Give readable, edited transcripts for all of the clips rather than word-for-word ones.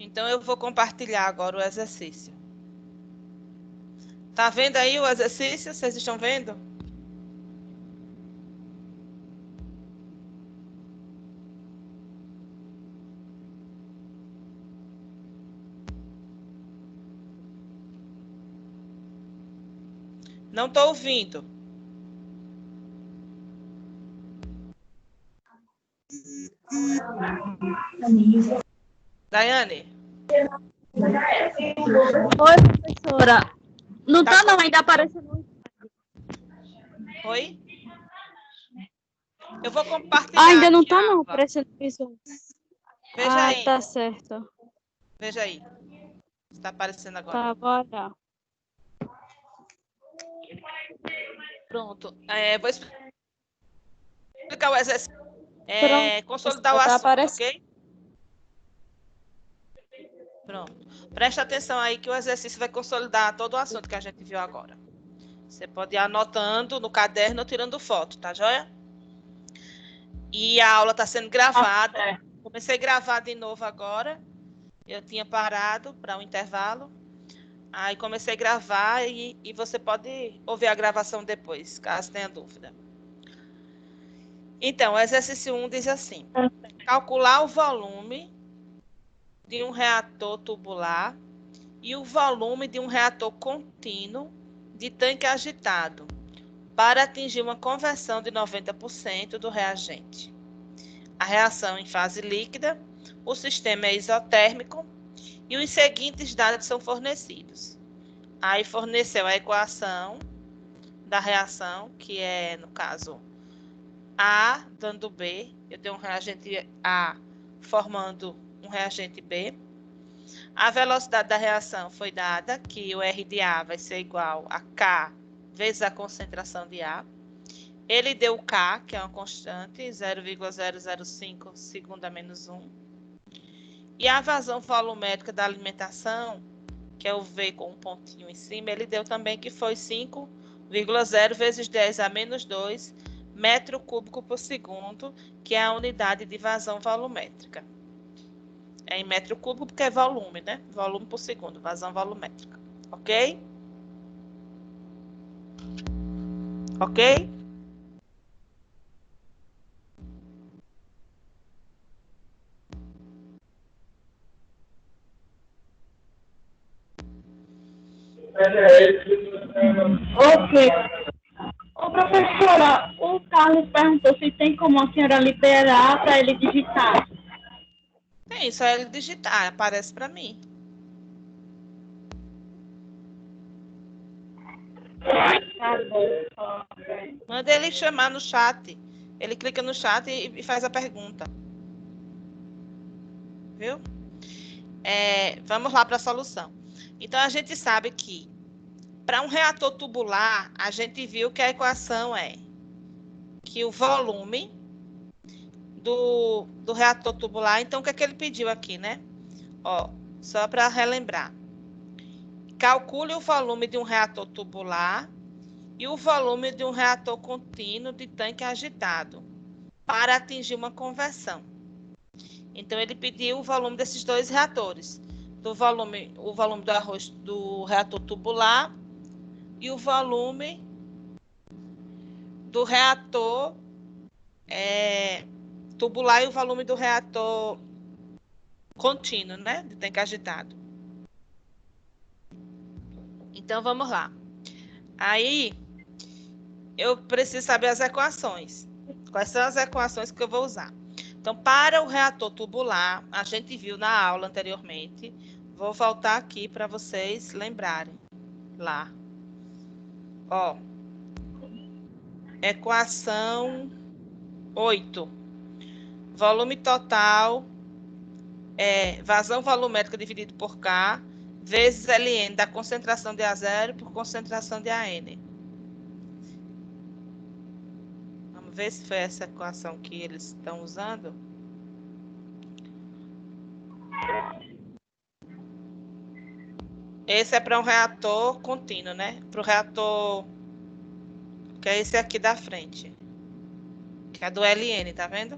Então, eu vou compartilhar agora o exercício. Tá vendo aí o exercício? Vocês estão vendo? Não estou ouvindo. Daiane? Oi, professora. Não tá não, ainda aparecendo. Oi? Eu vou compartilhar Ainda não aqui tá a não, aba. aparecendo visual. Veja aí. Tá certo. Veja aí. Está aparecendo agora. Tá, bora. Pronto. Vou explicar o exercício. Pronto, Consolidar o tá assunto, aparecendo. ok? Pronto. Presta atenção aí que o exercício vai consolidar todo o assunto que a gente viu agora. Você pode ir anotando no caderno ou tirando foto, tá joia? E a aula está sendo gravada. Comecei a gravar de novo agora. Eu tinha parado para um intervalo. Aí comecei a gravar e você pode ouvir a gravação depois, caso tenha dúvida. Então, o exercício 1 diz assim: calcular o volume de um reator tubular e o volume de um reator contínuo de tanque agitado para atingir uma conversão de 90% do reagente. A reação em fase líquida, o sistema é isotérmico e os seguintes dados são fornecidos. Aí forneceu a equação da reação, que é, no caso, A dando B. Eu tenho um reagente A formando um reagente B. A velocidade da reação foi dada, que o R de A vai ser igual a K vezes a concentração de A. Ele deu K, que é uma constante, 0,005 segundo a menos 1. E a vazão volumétrica da alimentação, que é o V com um pontinho em cima, ele deu também que foi 5,0 vezes 10 a menos 2 metro cúbico por segundo, que é a unidade de vazão volumétrica. É em metro cúbico porque é volume, né? Volume por segundo, vazão volumétrica. Ok? Ok? Ok. Ô, professora, o Carlos perguntou se tem como a senhora liberar para ele digitar. Tem, só ele digitar, aparece para mim. Tá bom. Manda ele chamar no chat. Ele clica no chat e faz a pergunta. Viu? Vamos lá para a solução. Então, a gente sabe que para um reator tubular, a gente viu que a equação é que o volume do reator tubular, então o que é que ele pediu aqui, né? Ó, só para relembrar. Calcule o volume de um reator tubular e o volume de um reator contínuo de tanque agitado para atingir uma conversão. Então, ele pediu o volume desses dois reatores, o volume do reator tubular e o volume do reator tubular e o volume do reator contínuo, né? De tanque agitado. Então, vamos lá. Aí, eu preciso saber as equações. Quais são as equações que eu vou usar? Então, para o reator tubular, a gente viu na aula anteriormente. Vou voltar aqui para vocês lembrarem. Lá. Ó. Equação 8. Volume total vazão volumétrica dividido por K vezes Ln da concentração de A0 por concentração de AN. Vamos ver se foi essa equação que eles estão usando. Esse é para um reator contínuo, né? Para o reator, que é esse aqui da frente. Que é do Ln, tá vendo?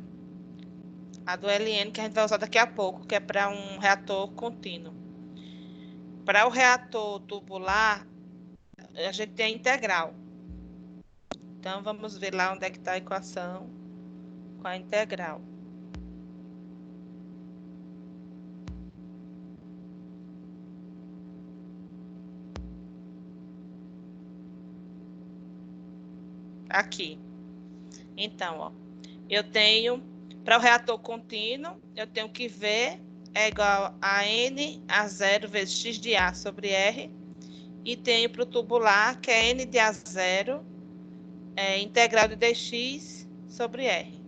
A do LN que a gente vai usar daqui a pouco, que é para um reator contínuo. Para o reator tubular, a gente tem a integral. Então, vamos ver lá onde é que está a equação com a integral. Aqui. Então, ó, eu tenho, para o reator contínuo, eu tenho que V é igual a N a 0 vezes X de A sobre R. E tenho para o tubular, que é N de A 0, integral de dx sobre R.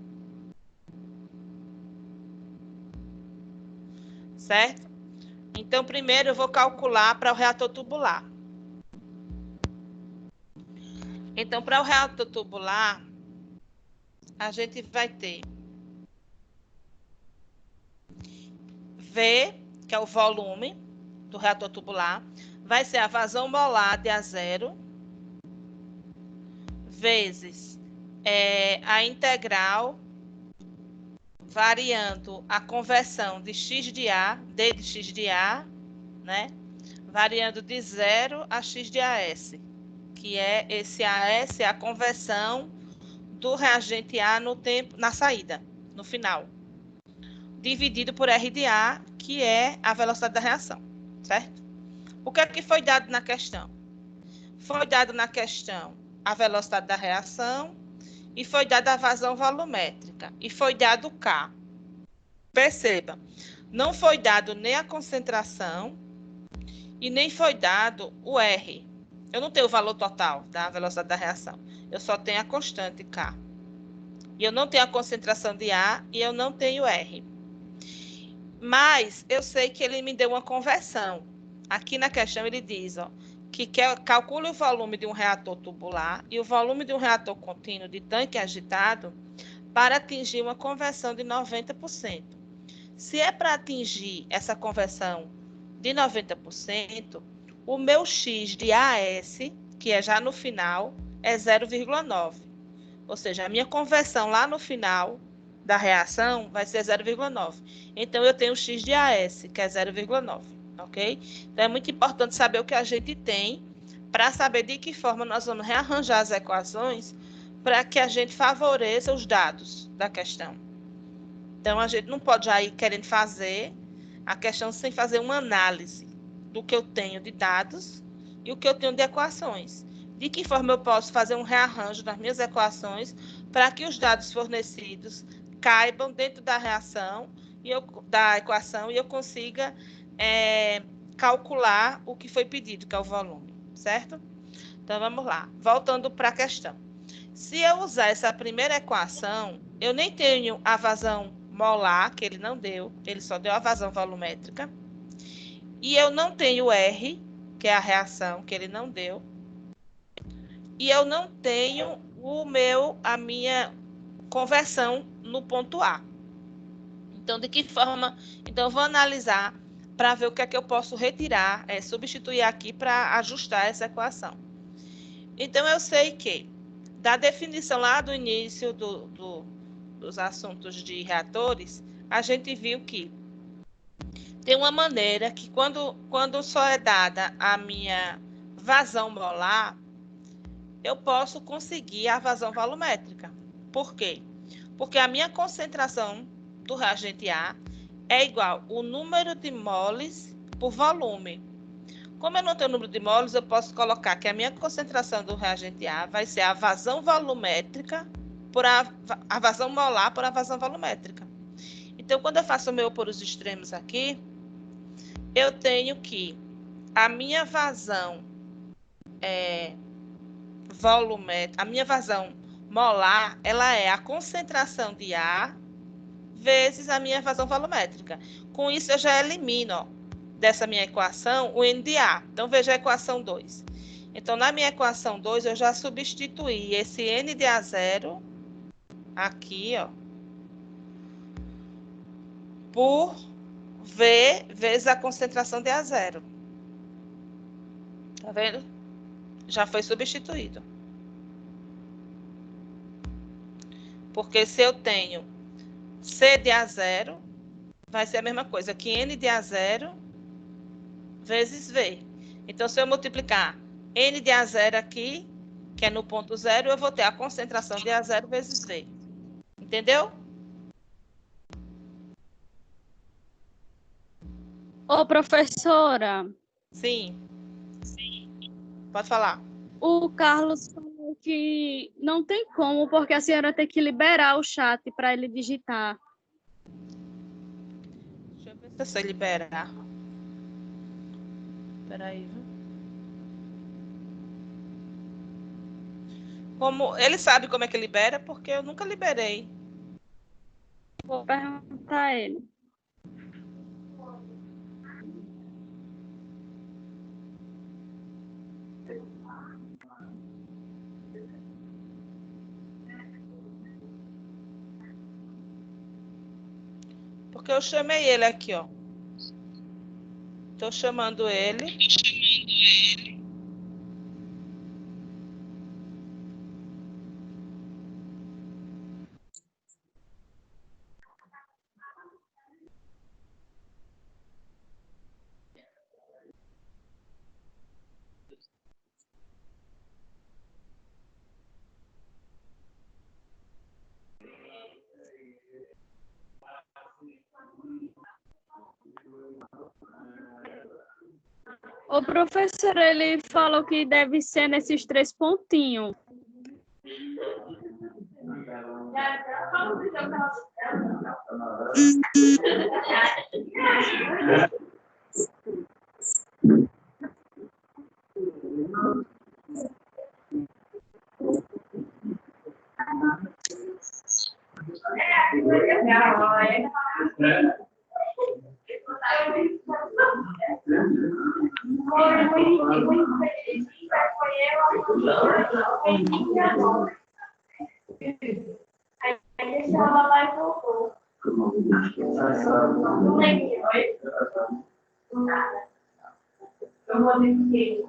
Certo? Então, primeiro eu vou calcular para o reator tubular. Então, para o reator tubular, a gente vai ter V, que é o volume do reator tubular, vai ser a vazão molar de A0, vezes a integral, variando a conversão de x de A, d de x de A, né? Variando de 0 a x de AS, que é esse AS, é a conversão do reagente A no tempo, na saída, no final, dividido por R de A, que é a velocidade da reação, certo? O que é que foi dado na questão? Foi dado na questão a velocidade da reação e foi dada a vazão volumétrica e foi dado K. Perceba, não foi dado nem a concentração e nem foi dado o R. Eu não tenho o valor total da velocidade da reação, eu só tenho a constante K. E eu não tenho a concentração de A e eu não tenho R. Mas eu sei que ele me deu uma conversão. Aqui na questão ele diz, ó, que calcule o volume de um reator tubular e o volume de um reator contínuo de tanque agitado para atingir uma conversão de 90%. Se é para atingir essa conversão de 90%, o meu X de AS, que é já no final, é 0,9. Ou seja, a minha conversão lá no final da reação vai ser 0,9. Então, eu tenho X de AS, que é 0,9, ok? Então, é muito importante saber o que a gente tem para saber de que forma nós vamos rearranjar as equações para que a gente favoreça os dados da questão. Então, a gente não pode já ir querendo fazer a questão sem fazer uma análise do que eu tenho de dados e o que eu tenho de equações. De que forma eu posso fazer um rearranjo das minhas equações para que os dados fornecidos caibam dentro da reação da equação e eu consiga calcular o que foi pedido, que é o volume, certo? Então, vamos lá. Voltando para a questão. Se eu usar essa primeira equação, eu nem tenho a vazão molar, que ele não deu, ele só deu a vazão volumétrica. E eu não tenho R, que é a reação, que ele não deu. E eu não tenho a minha conversão no ponto A. Então, de que forma? Então, eu vou analisar para ver o que é que eu posso retirar, substituir aqui para ajustar essa equação. Então, eu sei que, da definição lá do início dos assuntos de reatores, a gente viu que tem uma maneira que, quando só é dada a minha vazão molar, eu posso conseguir a vazão volumétrica. Por quê? Porque a minha concentração do reagente A é igual ao número de moles por volume. Como eu não tenho número de moles, eu posso colocar que a minha concentração do reagente A vai ser a vazão volumétrica por a vazão molar por a vazão volumétrica. Então, quando eu faço o meu por os extremos aqui, eu tenho que a minha vazão volumétrica, a minha vazão molar, ela é a concentração de A vezes a minha vazão volumétrica. Com isso, eu já elimino, ó, dessa minha equação o N de A. Então, veja a equação 2. Então, na minha equação 2, eu já substituí esse N de A0 aqui, ó, por V vezes a concentração de A0. Tá vendo? Já foi substituído. Porque se eu tenho C de A0 vai ser a mesma coisa que N de A0 vezes V. Então, se eu multiplicar N de A0 aqui, que é no ponto zero, eu vou ter a concentração de A0 vezes V. Entendeu? Ô, professora, Sim. Pode falar. o Carlos falou que não tem como, porque a senhora tem que liberar o chat para ele digitar. Deixa eu ver se eu sei liberar. Espera aí, viu? Ele sabe como é que libera, porque eu nunca liberei. Vou perguntar a ele. Porque eu chamei ele aqui, ó. Estou chamando ele. O professor, ele falou que deve ser nesses 3 pontinhos. Deixa ela lá e voltou. Não lembro. Nada. Eu vou ter que.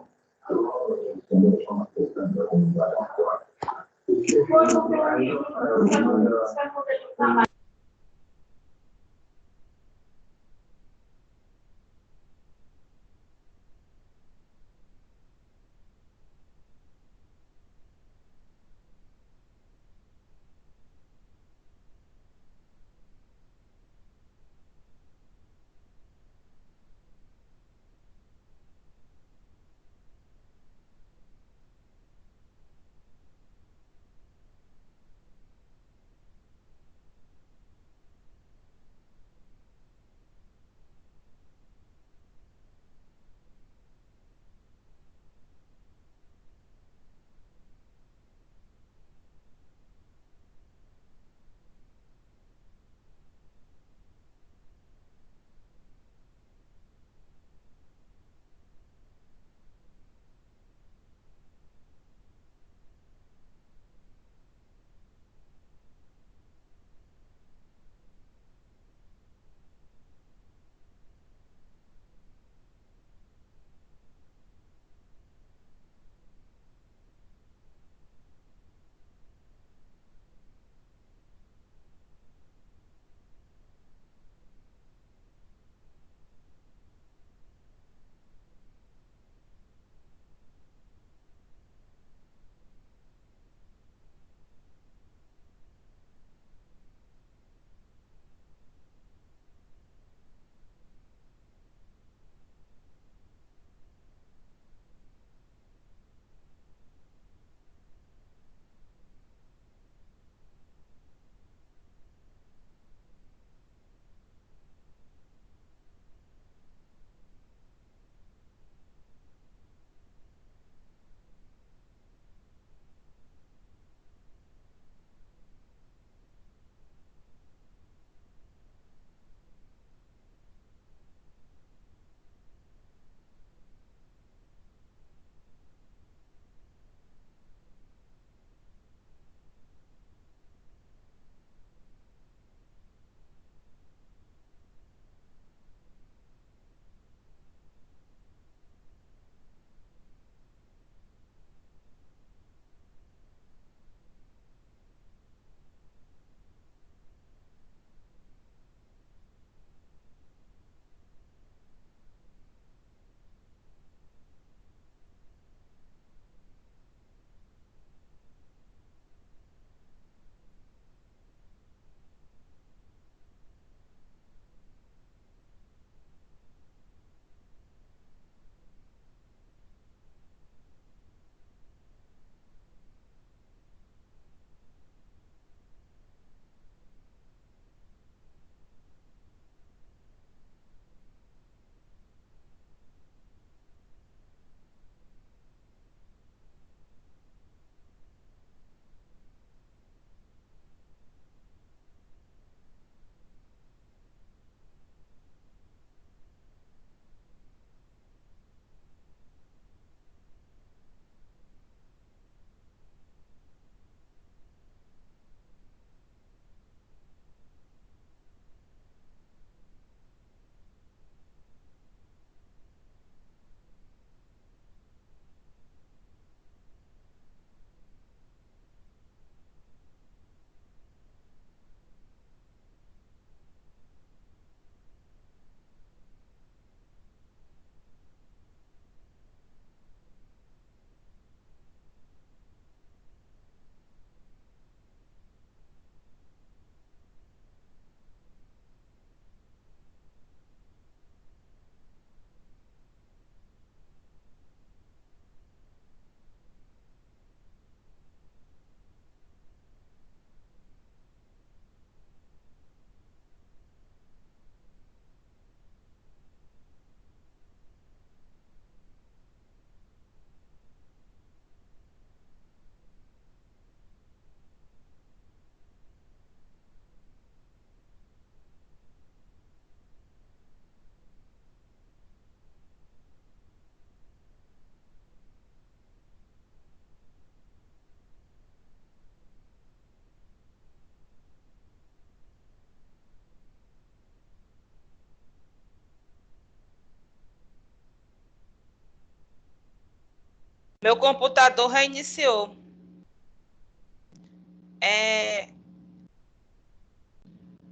Meu computador reiniciou.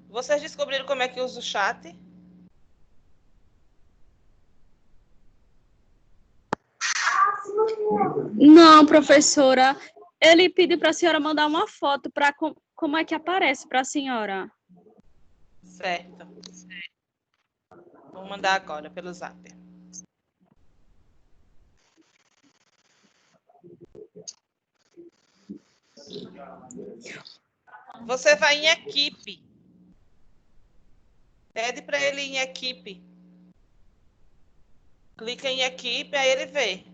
Vocês descobriram como é que usa o chat? Não, professora. Ele pediu para a senhora mandar uma foto para como é que aparece para a senhora. Certo. Vou mandar agora pelo Zap. Você vai em equipe. Pede para ele ir em equipe. Clica em equipe, aí ele vê.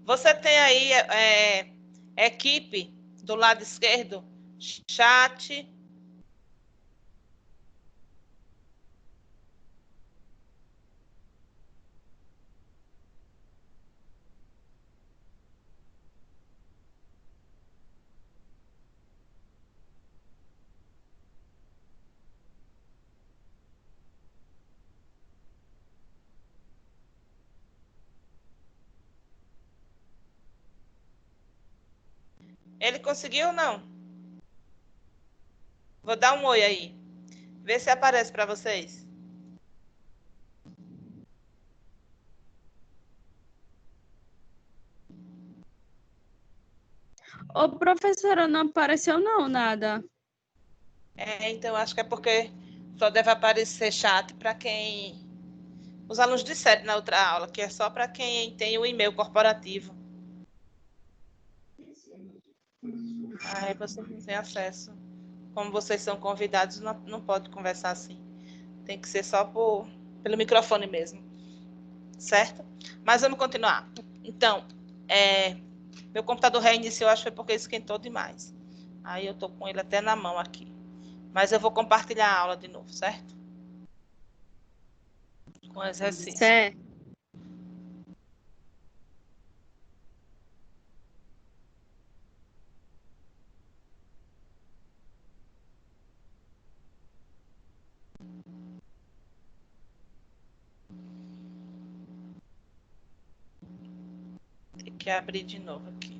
Você tem aí equipe do lado esquerdo, chat. Ele conseguiu ou não? Vou dar um oi aí. Vê se aparece para vocês. Ô, professora, não apareceu não, nada. Então acho que é porque só deve aparecer chat para quem... Os alunos disseram na outra aula, que é só para quem tem o e-mail corporativo. Aí vocês não têm acesso. Como vocês são convidados, não pode conversar assim. Tem que ser só pelo microfone mesmo. Certo? Mas vamos continuar. Então, meu computador reiniciou, acho que foi porque esquentou demais. Aí eu tô com ele até na mão aqui. Mas eu vou compartilhar a aula de novo, certo? Com exercício. Certo. Tem que abrir de novo aqui.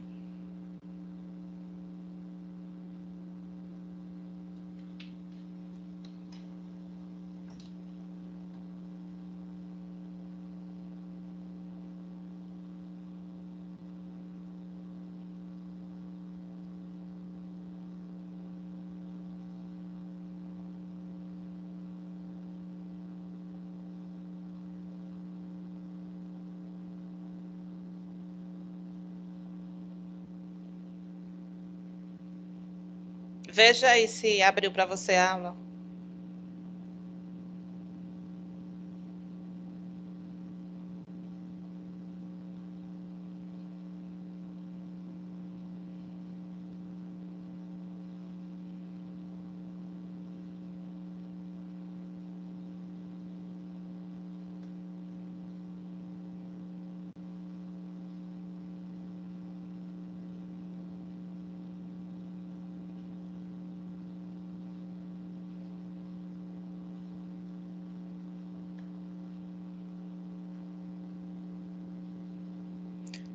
Veja aí se abriu para você a aula.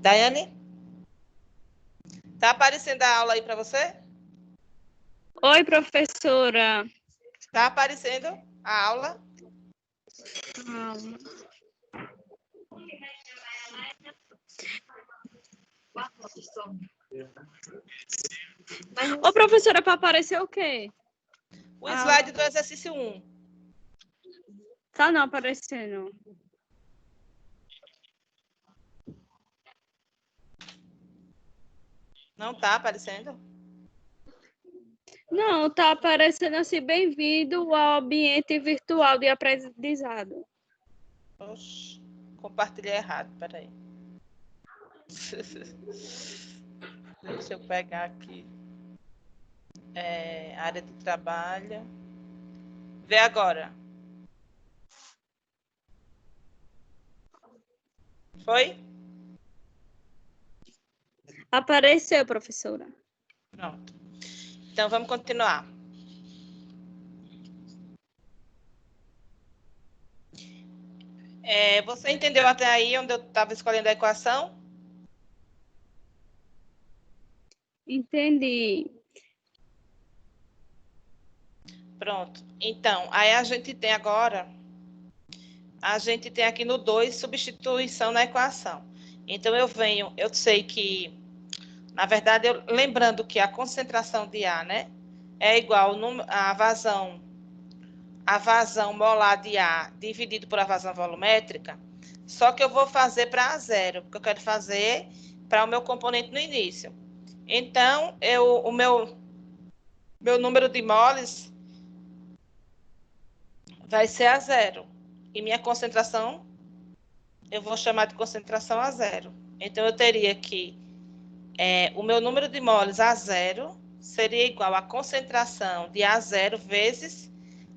Daiane? Tá aparecendo a aula aí para você? Oi, professora. Tá aparecendo a aula? Ô, professora, para aparecer o quê? O slide do exercício 1. Tá não aparecendo. Não tá aparecendo? Não, tá aparecendo assim, bem-vindo ao ambiente virtual de aprendizado. Oxi, compartilhei errado, peraí. Deixa eu pegar aqui. Área de trabalho. Vê agora. Foi? Apareceu, professora. Pronto. Então, vamos continuar. Você entendeu até aí onde eu estava escolhendo a equação? Entendi. Pronto. Então, aí a gente tem agora, aqui no 2, substituição na equação. Então, eu sei que, na verdade, lembrando que a concentração de A, né, é igual a vazão molar de A dividido por a vazão volumétrica, só que eu vou fazer para A zero, porque eu quero fazer para o meu componente no início. Então, o meu número de moles vai ser a zero. E minha concentração, eu vou chamar de concentração a zero. Então, eu teria que o meu número de moles a zero seria igual à concentração de A zero vezes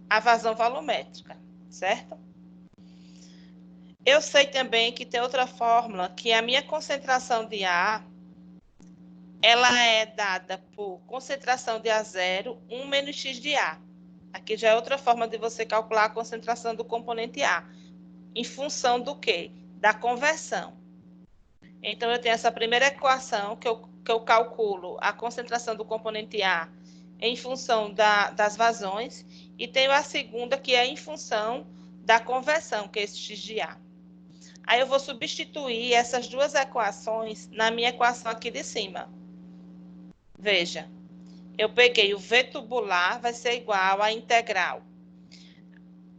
a vazão volumétrica, certo? Eu sei também que tem outra fórmula, que a minha concentração de A, ela é dada por concentração de A zero, 1 menos X de A. Aqui já é outra forma de você calcular a concentração do componente A. Em função do quê? Da conversão. Então, eu tenho essa primeira equação que eu calculo a concentração do componente A em função das vazões, e tenho a segunda que é em função da conversão, que é esse X de A. Aí eu vou substituir essas duas equações na minha equação aqui de cima. Veja, eu peguei o V tubular, vai ser igual à integral.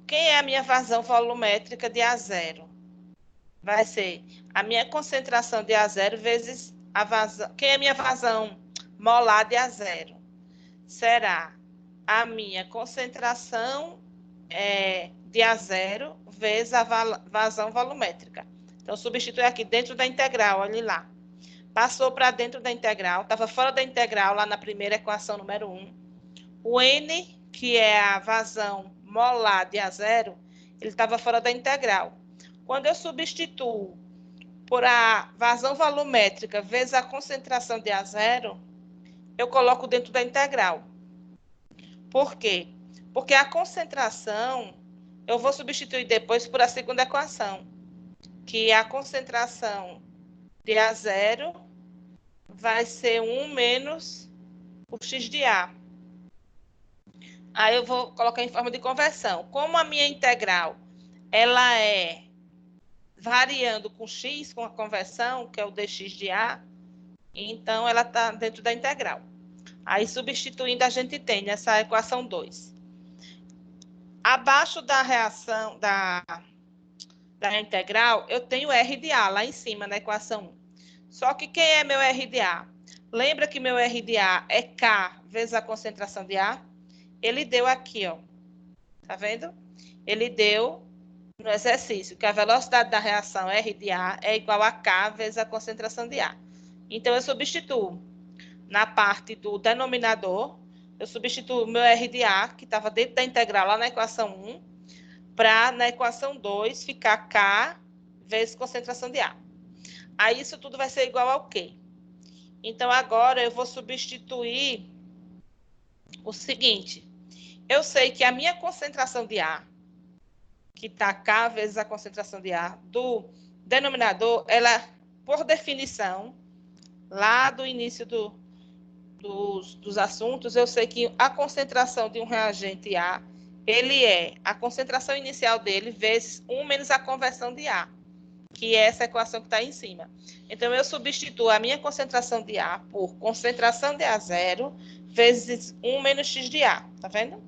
Quem é a minha vazão volumétrica de A zero? Vai ser a minha concentração de A zero vezes a vazão. Quem é a minha vazão molar de A zero? Será a minha concentração de A zero vezes a vazão volumétrica. Então, substitui aqui dentro da integral, olha lá. Passou para dentro da integral, estava fora da integral lá na primeira equação número 1. O N, que é a vazão molar de A zero, ele estava fora da integral. Quando eu substituo por a vazão volumétrica vezes a concentração de A zero, eu coloco dentro da integral. Por quê? Porque a concentração, eu vou substituir depois por a segunda equação, que a concentração de A zero vai ser 1 menos o X de A. Aí eu vou colocar em forma de conversão. Como a minha integral, ela é variando com X, com a conversão, que é o dx de A, então ela está dentro da integral. Aí, substituindo, a gente tem nessa equação 2. Abaixo da reação da integral, eu tenho R de A lá em cima na equação 1. Só que quem é meu R de A? Lembra que meu R de A é K vezes a concentração de A? Ele deu aqui, ó. Tá vendo? Ele deu no exercício que a velocidade da reação R de A é igual a K vezes a concentração de A. Então, eu substituo na parte do denominador, eu substituo o meu R de A, que estava dentro da integral lá na equação 1, para na equação 2 ficar K vezes concentração de A. Aí isso tudo vai ser igual ao quê? Então, agora eu vou substituir o seguinte. Eu sei que a minha concentração de A, que está K vezes a concentração de A, do denominador, ela, por definição, lá do início dos assuntos, eu sei que a concentração de um reagente A, ele é a concentração inicial dele vezes 1 menos a conversão de A, que é essa equação que está aí em cima. Então, eu substituo a minha concentração de A por concentração de A zero vezes 1 menos X de A, tá vendo?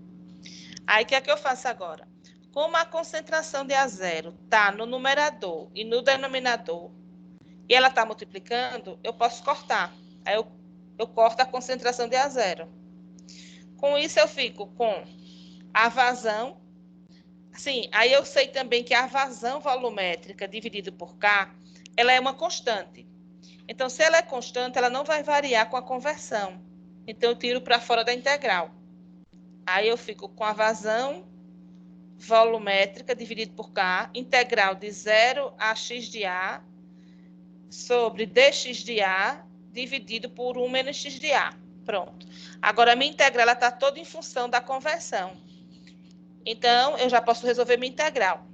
Aí, o que é que eu faço agora? Como a concentração de A zero está no numerador e no denominador, e ela está multiplicando, eu posso cortar. Aí, eu corto a concentração de A zero. Com isso, eu fico com a vazão. Sim, aí eu sei também que a vazão volumétrica dividida por K, ela é uma constante. Então, se ela é constante, ela não vai variar com a conversão. Então, eu tiro para fora da integral. Aí, eu fico com a vazão volumétrica dividido por K, integral de 0 a X de A, sobre dx de A, dividido por 1 menos X de A. Pronto. Agora, a minha integral está toda em função da conversão. Então, eu já posso resolver minha integral.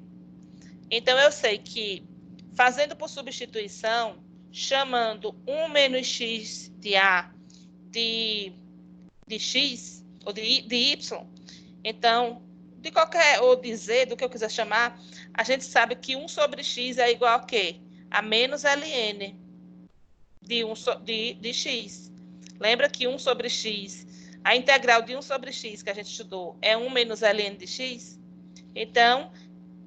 Então, eu sei que, fazendo por substituição, chamando 1 menos x de A de x, ou de y, então, de qualquer, ou de z, do que eu quiser chamar, a gente sabe que 1 sobre x é igual a quê? A menos ln de x. Lembra que 1 sobre x, a integral de 1 sobre x que a gente estudou é 1 menos ln de x? Então,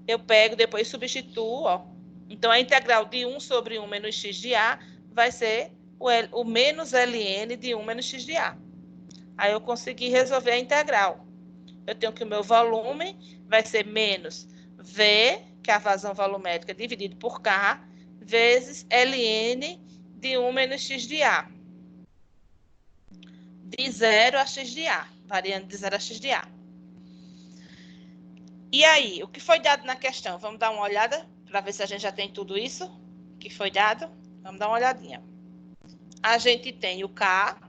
eu pego, depois substituo, ó. Então, a integral de 1 sobre 1 menos x de A vai ser o menos ln de 1 menos x de A. Aí eu consegui resolver a integral. Eu tenho que o meu volume vai ser menos V, que é a vazão volumétrica, dividido por K, vezes ln de 1 menos x de A. De 0 a x de A, variando de 0 a x de A. E aí, o que foi dado na questão? Vamos dar uma olhada para ver se a gente já tem tudo isso que foi dado? Vamos dar uma olhadinha. A gente tem o K,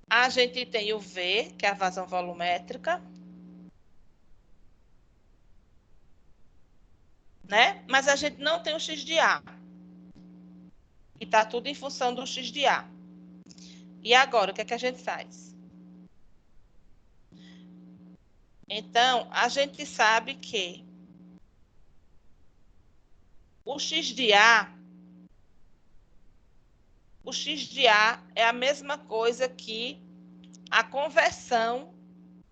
a gente tem o V, que é a vazão volumétrica, né? Mas a gente não tem o x de A. E está tudo em função do x de A. E agora, o que é que a gente faz? Então, a gente sabe que o x de A é a mesma coisa que a conversão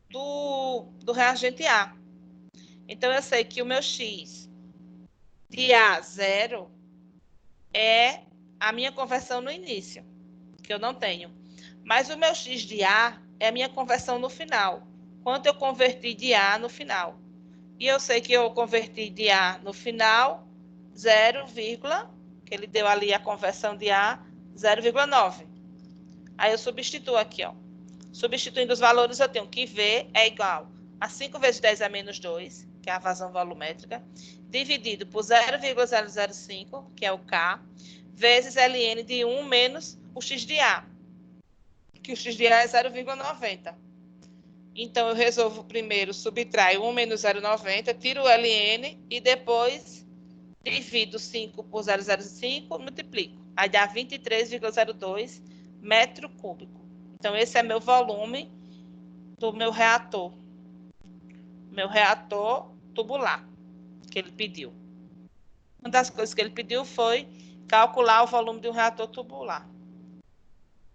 do reagente A. Então, eu sei que o meu x de A0 é a minha conversão no início, que eu não tenho. Mas o meu x de A é a minha conversão no final. Quanto eu converti de A no final. E eu sei que eu converti de A no final 0, que ele deu ali a conversão de A, 0,9. Aí eu substituo aqui, ó. Substituindo os valores, eu tenho que V é igual a 5 vezes 10 a menos 2, que é a vazão volumétrica, dividido por 0,005, que é o K, vezes ln de 1 menos o x de A, que o x de A é 0,90. Então, eu resolvo primeiro, subtraio 1 menos 0,90, tiro o ln e depois divido 5 por 0,05, multiplico. Aí dá 23,02 metro cúbico. Então, esse é meu volume do meu reator. Meu reator tubular, que ele pediu. Uma das coisas que ele pediu foi calcular o volume de um reator tubular.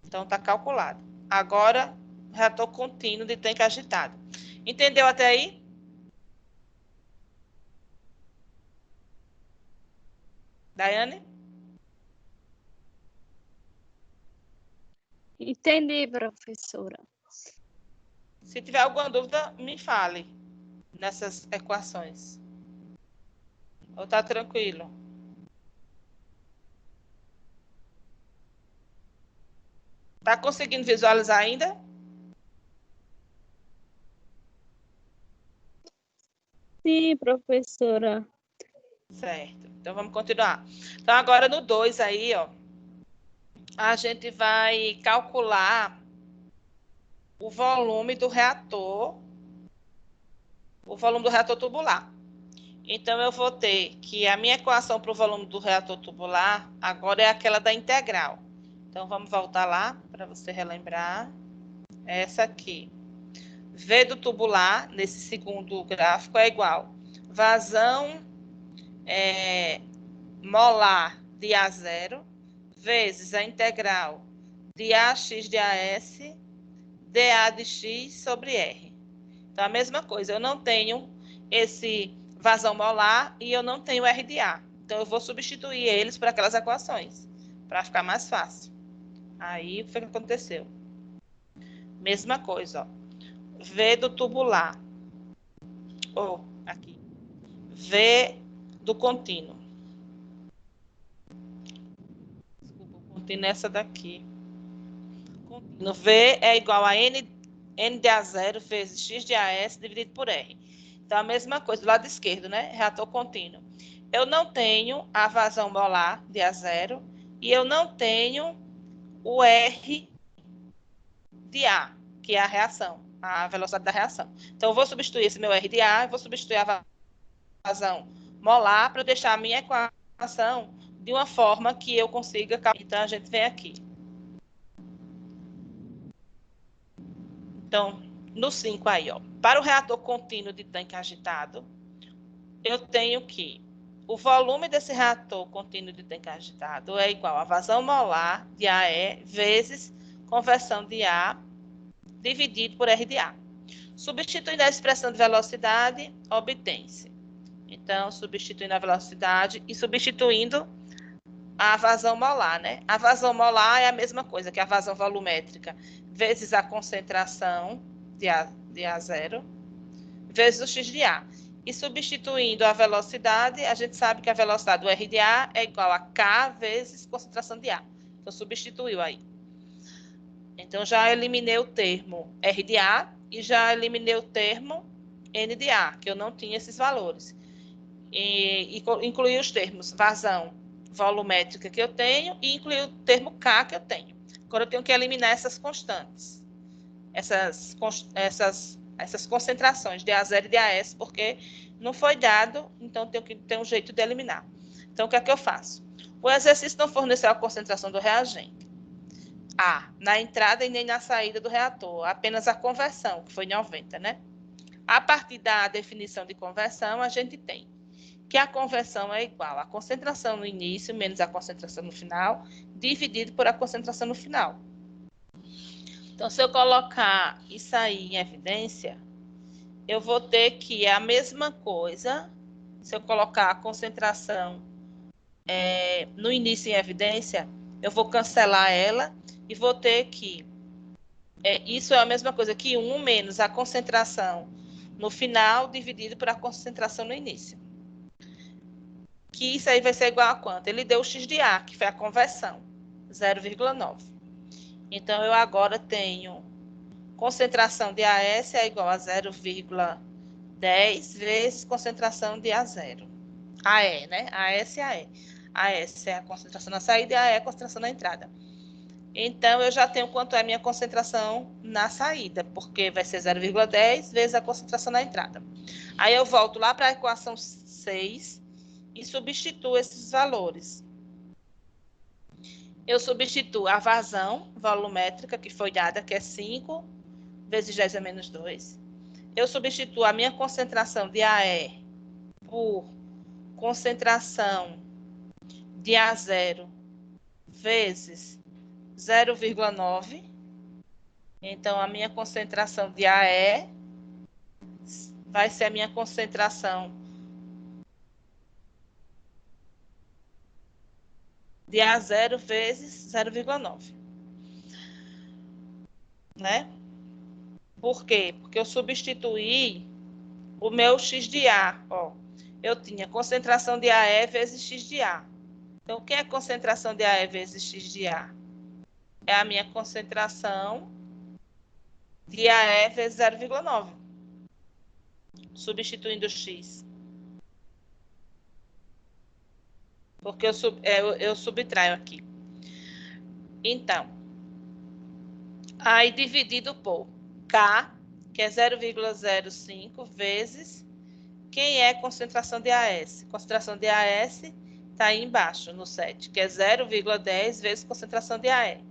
Então, está calculado. Agora, reator contínuo de tanque agitado. Entendeu até aí? Daiane? Entendi, professora. Se tiver alguma dúvida, me fale nessas equações. Ou tá tranquilo? Tá conseguindo visualizar ainda? Sim, professora. Certo. Então, vamos continuar. Então, agora no 2 aí, ó, a gente vai calcular o volume do reator, o volume do reator tubular. Então, eu vou ter que a minha equação para o volume do reator tubular agora é aquela da integral. Então, vamos voltar lá para você relembrar. Essa aqui. V do tubular, nesse segundo gráfico, é igual vazão molar de A0 vezes a integral de AX de AS dA de X sobre R. Então, a mesma coisa, eu não tenho esse vazão molar e eu não tenho R de A. Então, eu vou substituir eles por aquelas equações, para ficar mais fácil. Aí, o que aconteceu? Mesma coisa, ó. V do tubular. Ou, aqui. V do contínuo. Desculpa, o contínuo é essa daqui. Contínuo V é igual a N de A0 vezes X de AS dividido por R. Então, a mesma coisa do lado esquerdo, né? Reator contínuo. Eu não tenho a vazão molar de A0 e eu não tenho o R de A, que é a reação, a velocidade da reação. Então, eu vou substituir esse meu R de A, eu vou substituir a vazão molar para deixar a minha equação de uma forma que eu consiga... Então, a gente vem aqui. Então, no 5 aí, ó. Para o reator contínuo de tanque agitado, eu tenho que o volume desse reator contínuo de tanque agitado é igual a vazão molar de AE vezes conversão de A dividido por R de A. Substituindo a expressão de velocidade, obtém-se. Então, substituindo a velocidade e substituindo a vazão molar, né? A vazão molar é a mesma coisa que a vazão volumétrica vezes a concentração de A0 vezes o X de A. E substituindo a velocidade, a gente sabe que a velocidade do R de A é igual a K vezes concentração de A. Então, substituiu aí. Então, já eliminei o termo R de A e já eliminei o termo N de A, que eu não tinha esses valores. E incluí os termos vazão volumétrica que eu tenho e incluí o termo K que eu tenho. Agora, eu tenho que eliminar essas constantes, essas concentrações de A0 e de AS, porque não foi dado, então tenho que ter um jeito de eliminar. Então, o que é que eu faço? O exercício não forneceu a concentração do reagente. A, na entrada e nem na saída do reator, apenas a conversão, que foi 90, né? A partir da definição de conversão, a gente tem que a conversão é igual à concentração no início menos a concentração no final, dividido por a concentração no final. Então, se eu colocar isso aí em evidência, eu vou ter que a mesma coisa, se eu colocar a concentração no início em evidência, eu vou cancelar ela e vou ter que... isso é a mesma coisa que 1 menos a concentração no final, dividido por a concentração no início. Que isso aí vai ser igual a quanto? Ele deu o X de A, que foi a conversão, 0,9. Então, eu agora tenho concentração de AS é igual a 0,10 vezes concentração de A0. AE, né? AS e AE. AS é a concentração na saída e AE é a concentração na entrada. Então, eu já tenho quanto é a minha concentração na saída, porque vai ser 0,10 vezes a concentração na entrada. Aí, eu volto lá para a equação 6 e substituo esses valores. Eu substituo a vazão volumétrica, que foi dada, que é 5 vezes 10 a menos 2. Eu substituo a minha concentração de AE por concentração de A0 vezes 0,9. Então, a minha concentração de AE vai ser a minha concentração de A0 vezes 0,9. Né? Por quê? Porque eu substituí o meu X de A. Ó, eu tinha concentração de AE vezes X de A. Então, o que é concentração de AE vezes X de A? É a minha concentração de AE vezes 0,9. Substituindo o X. Porque eu subtraio aqui. Então, aí dividido por K, que é 0,05 vezes quem é concentração de AS. Concentração de AS está aí embaixo, no 7, que é 0,10 vezes concentração de AE.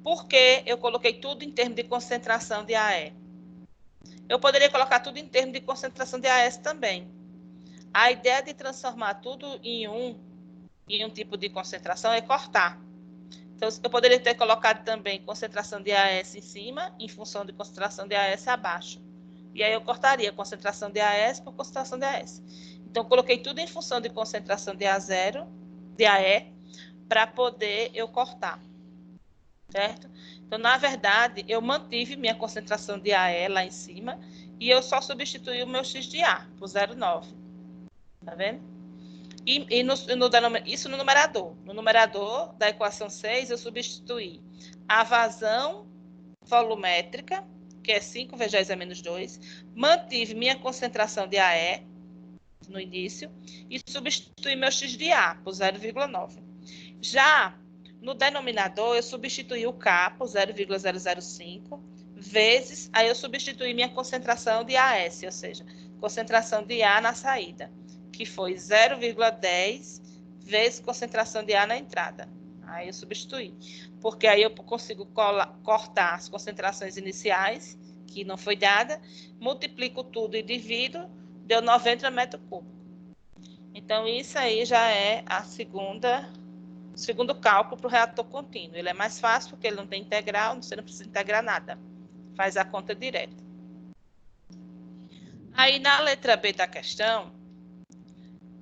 Por que eu coloquei tudo em termos de concentração de AE? Eu poderia colocar tudo em termos de concentração de AS também. A ideia de transformar tudo em um tipo de concentração é cortar. Então, eu poderia ter colocado também concentração de AS em cima, em função de concentração de AS abaixo. E aí eu cortaria concentração de AS por concentração de AS. Então, eu coloquei tudo em função de concentração de A0, de AE, para poder eu cortar. Certo? Então, na verdade, eu mantive minha concentração de AE lá em cima e eu só substituí o meu X de A por 0,9. Tá vendo? Isso no numerador. No numerador da equação 6, eu substituí a vazão volumétrica, que é 5 vezes 10 a menos 2, mantive minha concentração de AE no início e substituí meu X de A por 0,9. Já no denominador, eu substituí o K por 0,005 vezes, aí eu substituí minha concentração de AS, ou seja, concentração de A na saída, que foi 0,10 vezes concentração de A na entrada. Aí eu substituí, porque aí eu consigo cortar as concentrações iniciais, que não foi dada, multiplico tudo e divido, deu 90 metros cúbicos. Então, isso aí já é o segundo cálculo para o reator contínuo. Ele é mais fácil porque ele não tem integral, você não precisa integrar nada. Faz a conta direta. Aí, na letra B da questão,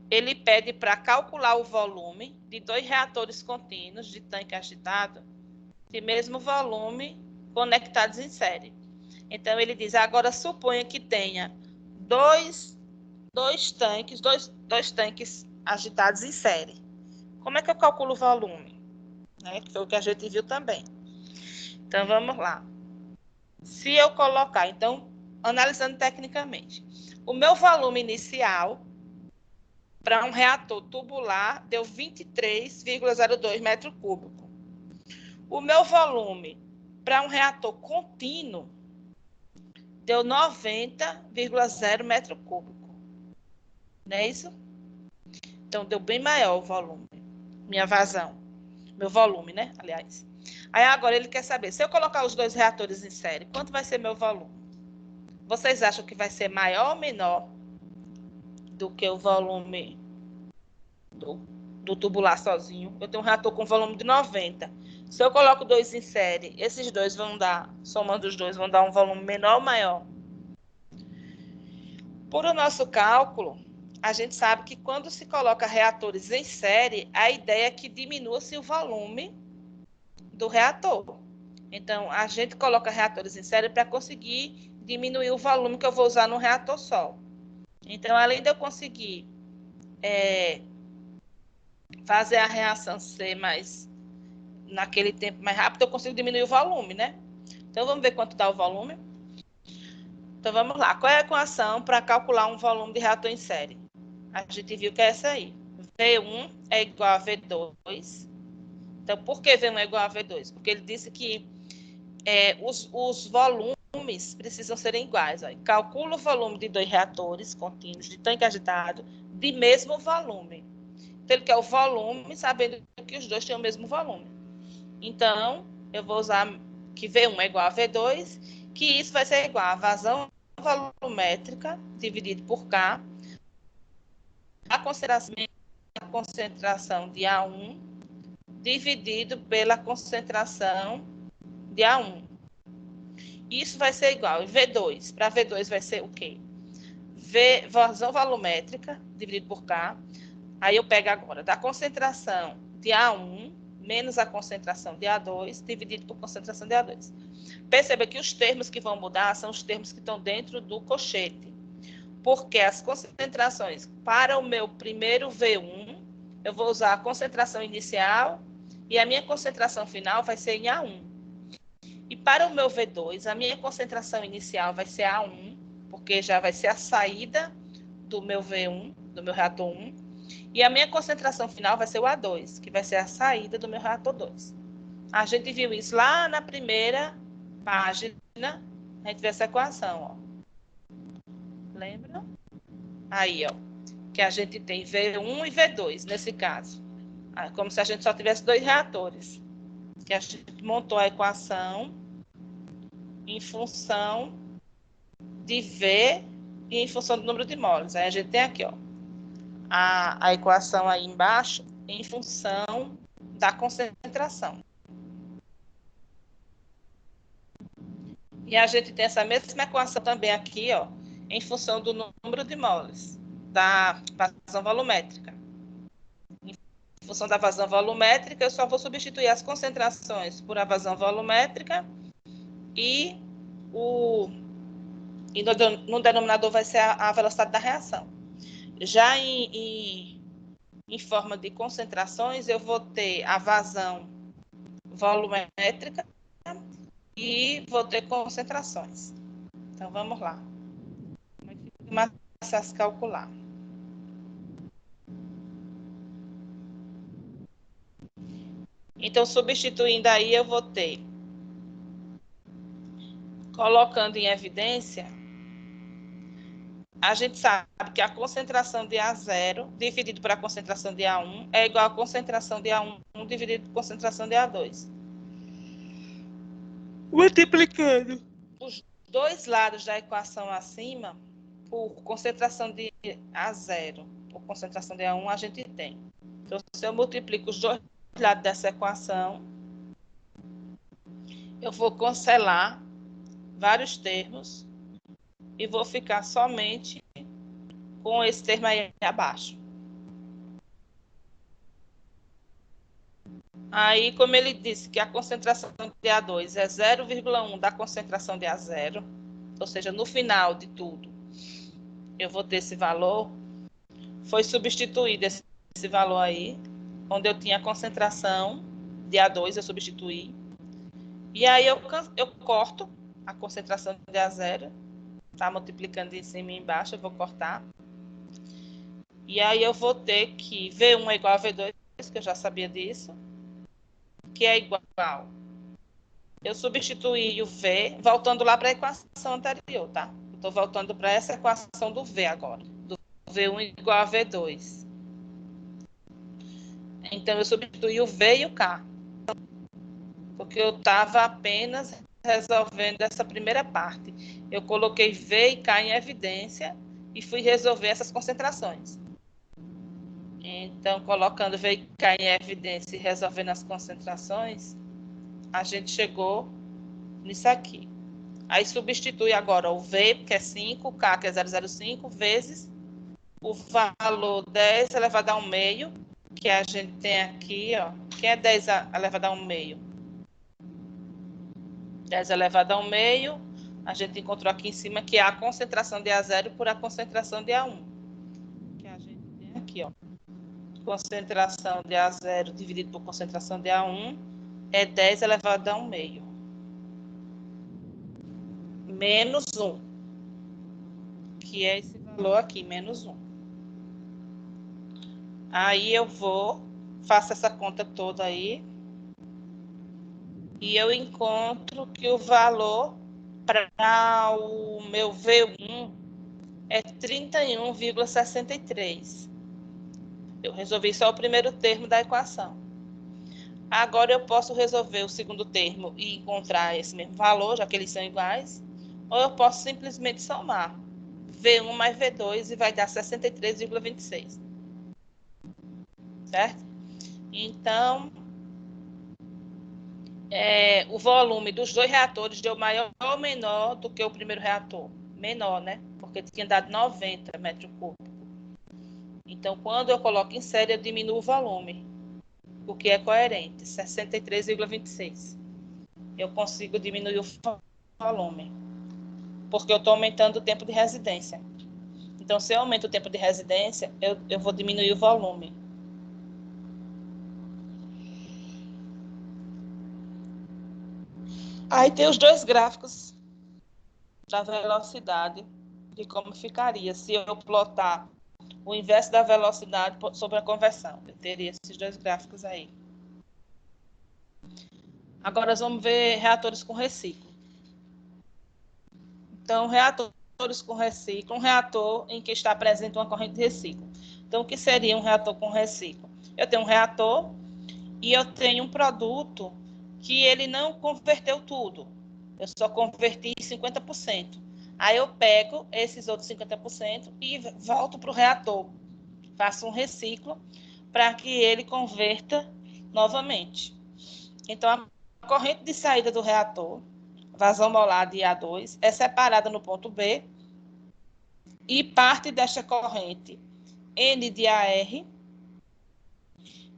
ele pede para calcular o volume de 2 reatores contínuos de tanque agitado de mesmo volume conectados em série. Então, ele diz, agora suponha que tenha dois tanques agitados em série. Como é que eu calculo o volume? Que foi o que a gente viu também. Então, vamos lá. Se eu colocar, então, analisando tecnicamente, o meu volume inicial para um reator tubular deu 23,02 metros cúbicos. O meu volume para um reator contínuo deu 90,0 metro cúbico. Não é isso? Então, deu bem maior o volume. Minha vazão. Meu volume, né? Aliás. Aí, agora, ele quer saber, se eu colocar os 2 reatores em série, quanto vai ser meu volume? Vocês acham que vai ser maior ou menor do que o volume do tubular sozinho? Eu tenho um reator com volume de 90. Se eu coloco 2 em série, esses dois vão dar, somando os dois, vão dar um volume menor ou maior? Por o nosso cálculo, a gente sabe que quando se coloca reatores em série, a ideia é que diminua-se o volume do reator. Então, a gente coloca reatores em série para conseguir diminuir o volume que eu vou usar no reator só. Então, além de eu conseguir fazer a reação ser mais, naquele tempo mais rápido, eu consigo diminuir o volume, né? Então, vamos ver quanto dá o volume. Então, vamos lá. Qual é a equação para calcular um volume de reator em série? A gente viu que é essa aí. V1 é igual a V2. Então, por que V1 é igual a V2? Porque ele disse que os volumes precisam ser iguais. Ó. Calcula o volume de 2 reatores contínuos de tanque agitado de mesmo volume. Então, ele quer o volume, sabendo que os dois têm o mesmo volume. Então, eu vou usar que V1 é igual a V2, que isso vai ser igual a vazão volumétrica dividido por K, a concentração de A1 dividido pela concentração de A1. Isso vai ser igual a V2. Para V2 vai ser o quê? Vazão volumétrica dividido por K. Aí eu pego agora da concentração de A1 menos a concentração de A2 dividido por concentração de A2. Perceba que os termos que vão mudar são os termos que estão dentro do colchete. Porque as concentrações para o meu primeiro V1, eu vou usar a concentração inicial e a minha concentração final vai ser em A1. E para o meu V2, a minha concentração inicial vai ser A1, porque já vai ser a saída do meu V1, do meu reator 1. E a minha concentração final vai ser o A2, que vai ser a saída do meu reator 2. A gente viu isso lá na primeira página, a gente viu essa equação, ó. Lembra? Aí, ó, que a gente tem V1 e V2, nesse caso. Como se a gente só tivesse 2 reatores. Que a gente montou a equação em função de V e em função do número de moles. Aí a gente tem aqui, ó, a equação aí embaixo em função da concentração. E a gente tem essa mesma equação também aqui, ó, em função do número de moles da vazão volumétrica. Em função da vazão volumétrica, eu só vou substituir as concentrações por a vazão volumétrica e no denominador vai ser a velocidade da reação. Já em forma de concentrações, eu vou ter a vazão volumétrica e vou ter concentrações. Então, vamos lá. Como é que fica mais fácil calcular? Então, substituindo aí, eu vou ter, colocando em evidência, a gente sabe que a concentração de A0 dividido por a concentração de A1 é igual à concentração de A1 dividido por concentração de A2. Multiplicando os dois lados da equação acima por concentração de A0 por concentração de A1, a gente tem. Então, se eu multiplico os dois lados dessa equação, eu vou cancelar vários termos e vou ficar somente com esse termo aí abaixo. Aí, como ele disse que a concentração de A2 é 0,1 da concentração de A0, ou seja, no final de tudo, eu vou ter esse valor, foi substituído esse valor aí, onde eu tinha a concentração de A2, eu substituí. E aí eu corto a concentração de A0, tá multiplicando em cima e embaixo, eu vou cortar. E aí eu vou ter que V1 é igual a V2, que eu já sabia disso, que é igual. Eu substituí o V, voltando lá para a equação anterior, tá? Estou voltando para essa equação do V agora, do V1 igual a V2. Então, eu substituí o V e o K, porque eu estava apenas resolvendo essa primeira parte. Eu coloquei V e K em evidência e fui resolver essas concentrações. Então, colocando V e K em evidência e resolvendo as concentrações, a gente chegou nisso aqui. Aí substitui agora o V, que é 5, o K, que é 0,05, vezes o valor 10 elevado a 1 meio, que a gente tem aqui, ó, que é 10 elevado a 1 meio. 10 elevado a 1 meio, a gente encontrou aqui em cima que é a concentração de A0 por a concentração de A1. Que a gente tem aqui, ó. Concentração de A0 dividido por concentração de A1 é 10 elevado a 1 meio. Menos 1. Que é esse valor aqui, menos 1. Aí eu faço essa conta toda aí. E eu encontro que o valor para o meu V1 é 31,63. Eu resolvi só o primeiro termo da equação. Agora eu posso resolver o segundo termo e encontrar esse mesmo valor, já que eles são iguais, ou eu posso simplesmente somar V1 mais V2 e vai dar 63,26. Certo? Então, o volume dos dois reatores deu maior ou menor do que o primeiro reator? Menor, né? Porque tinha dado 90 metros cúbicos. Então, quando eu coloco em série, eu diminuo o volume, o que é coerente, 63,26. Eu consigo diminuir o volume, porque eu estou aumentando o tempo de residência. Então, se eu aumento o tempo de residência, eu vou diminuir o volume. Aí tem os dois gráficos da velocidade, de como ficaria se eu plotar o inverso da velocidade sobre a conversão. Eu teria esses dois gráficos aí. Agora nós vamos ver reatores com reciclo. Então, reatores com reciclo, um reator em que está presente uma corrente de reciclo. Então, o que seria um reator com reciclo? Eu tenho um reator e eu tenho um produto que ele não converteu tudo. Eu só converti 50%. Aí eu pego esses outros 50% e volto para o reator. Faço um reciclo para que ele converta novamente. Então, a corrente de saída do reator, vazão molar de A2, é separada no ponto B e parte desta corrente N de AR,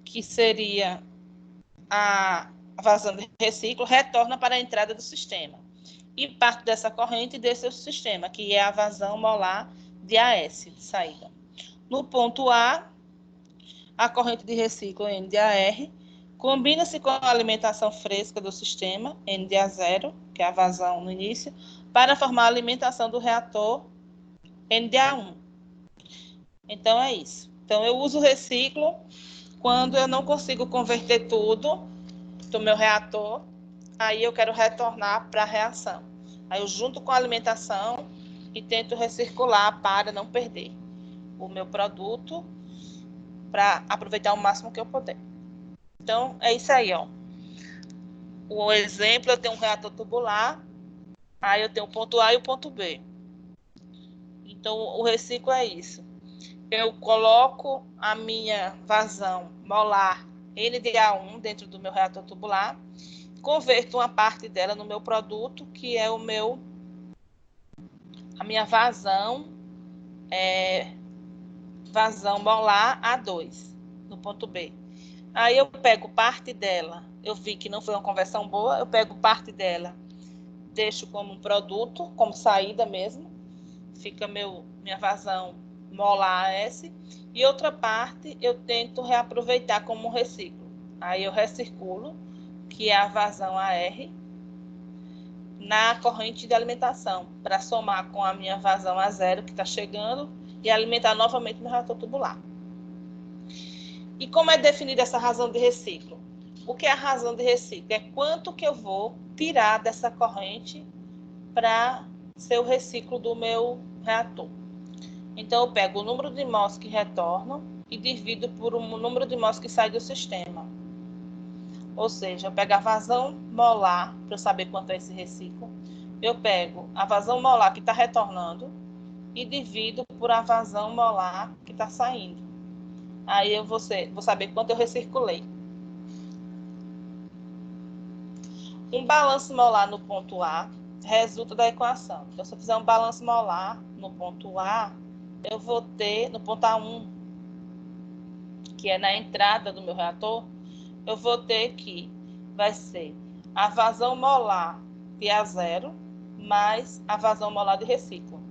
que seria a vazão de reciclo, retorna para a entrada do sistema. E parte dessa corrente desse sistema, que é a vazão molar de AS, de saída. No ponto A, a corrente de reciclo N de AR combina-se com a alimentação fresca do sistema, N de A0, que é a vazão no início, para formar a alimentação do reator N de A1. Então, é isso. Então, eu uso o reciclo quando eu não consigo converter tudo do meu reator, aí eu quero retornar para a reação. Aí eu junto com a alimentação e tento recircular para não perder o meu produto, para aproveitar o máximo que eu puder. Então, é isso aí, ó. O exemplo, eu tenho um reator tubular, aí eu tenho o ponto A e o ponto B. Então, o reciclo é isso. Eu coloco a minha vazão molar NDA1 dentro do meu reator tubular, converto uma parte dela no meu produto, que é a minha vazão molar A2, no ponto B. Aí eu pego parte dela, eu vi que não foi uma conversão boa, eu pego parte dela, deixo como um produto, como saída mesmo, fica minha vazão molar AS, e outra parte eu tento reaproveitar como um reciclo. Aí eu recirculo, que é a vazão AR, na corrente de alimentação, para somar com a minha vazão A0 que está chegando e alimentar novamente meu reator tubular. E como é definida essa razão de reciclo? O que é a razão de reciclo? É quanto que eu vou tirar dessa corrente para ser o reciclo do meu reator. Então, eu pego o número de mols que retornam e divido por um número de mols que sai do sistema. Ou seja, eu pego a vazão molar, para eu saber quanto é esse reciclo. Eu pego a vazão molar que está retornando e divido por a vazão molar que está saindo. Aí eu vou saber quanto eu recirculei. Um balanço molar no ponto A resulta da equação. Então, se eu fizer um balanço molar no ponto A, eu vou ter, no ponto A1, que é na entrada do meu reator, eu vou ter que vai ser a vazão molar de A0 mais a vazão molar de reciclo.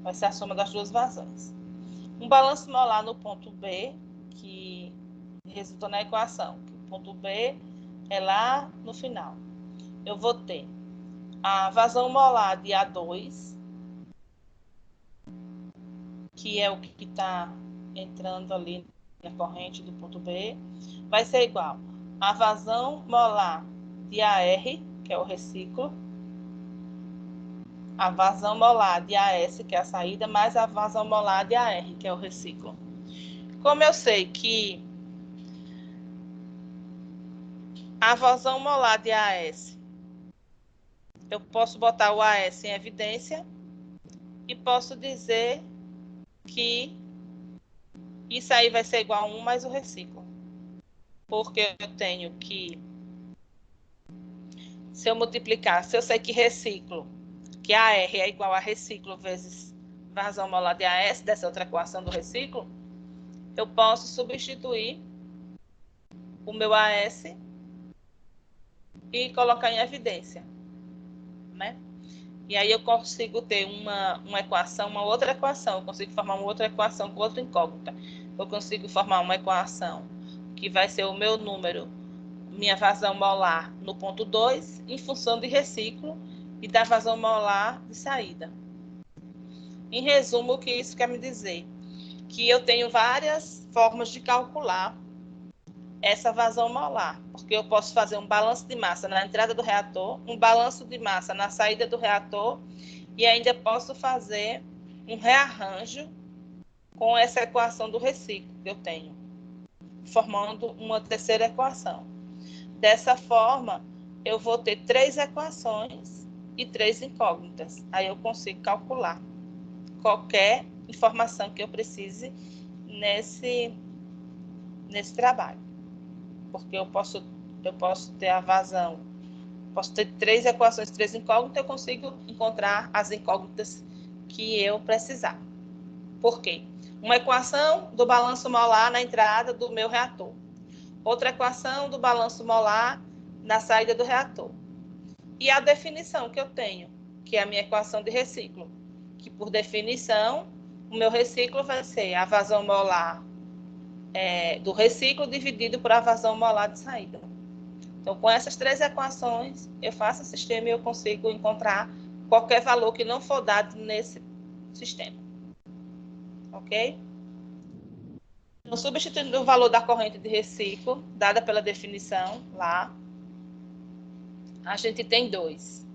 Vai ser a soma das duas vazões. Um balanço molar no ponto B, que resulta na equação. O ponto B é lá no final. Eu vou ter a vazão molar de A2, que é o que está entrando ali na corrente do ponto B, vai ser igual a vazão molar de AR, que é o reciclo, a vazão molar de AS, que é a saída, mais a vazão molar de AR, que é o reciclo. Como eu sei que a vazão molar de AS, eu posso botar o AS em evidência e posso dizer que isso aí vai ser igual a 1 mais o reciclo. Porque eu tenho que, se eu multiplicar, se eu sei que reciclo, que AR é igual a reciclo vezes vazão molar de AS, dessa outra equação do reciclo, eu posso substituir o meu AS e colocar em evidência, né? E aí eu consigo ter uma equação, uma outra equação, eu consigo formar uma outra equação com outra incógnita. Eu consigo formar uma equação que vai ser o meu número, minha vazão molar no ponto 2, em função de reciclo e da vazão molar de saída. Em resumo, o que isso quer me dizer? Que eu tenho várias formas de calcular essa vazão molar, porque eu posso fazer um balanço de massa na entrada do reator, um balanço de massa na saída do reator e ainda posso fazer um rearranjo com essa equação do reciclo que eu tenho, formando uma terceira equação. Dessa forma, eu vou ter 3 equações e 3 incógnitas. Aí eu consigo calcular qualquer informação que eu precise nesse trabalho. Porque eu posso ter a vazão, posso ter 3 equações, 3 incógnitas, eu consigo encontrar as incógnitas que eu precisar. Por quê? Uma equação do balanço molar na entrada do meu reator. Outra equação do balanço molar na saída do reator. E a definição que eu tenho, que é a minha equação de reciclo, que por definição, o meu reciclo vai ser a vazão molar do reciclo dividido por a vazão molar de saída. Então, com essas 3 equações, eu faço o sistema e eu consigo encontrar qualquer valor que não for dado nesse sistema. Ok? Então, substituindo o valor da corrente de reciclo, dada pela definição lá, a gente tem dois,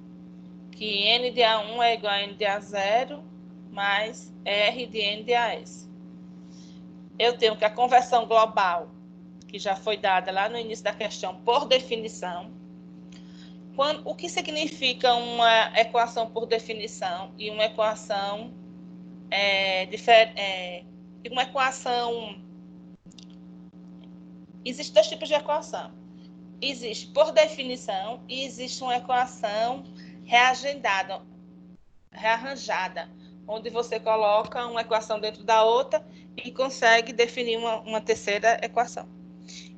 que N de A1 é igual a N de A0 mais R de N de AS. Eu tenho que a conversão global, que já foi dada lá no início da questão, por definição. O que significa uma equação por definição e uma equação uma equação... Existem dois tipos de equação. Existe por definição e existe uma equação rearranjada, onde você coloca uma equação dentro da outra e consegue definir uma terceira equação.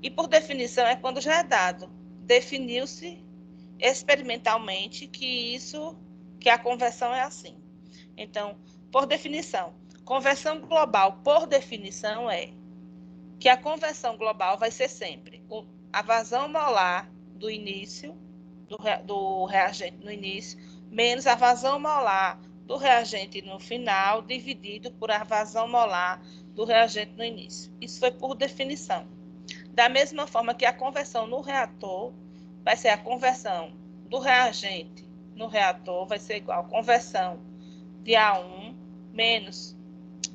E por definição é quando já é dado. Definiu-se experimentalmente que a conversão é assim. Então, por definição, conversão global por definição é que a conversão global vai ser sempre a vazão molar do início, do reagente no início, menos a vazão molar do reagente no final, dividido por a vazão molar do reagente no início. Isso foi por definição. Da mesma forma que a conversão no reator vai ser a conversão do reagente no reator, vai ser igual a conversão de A1 menos,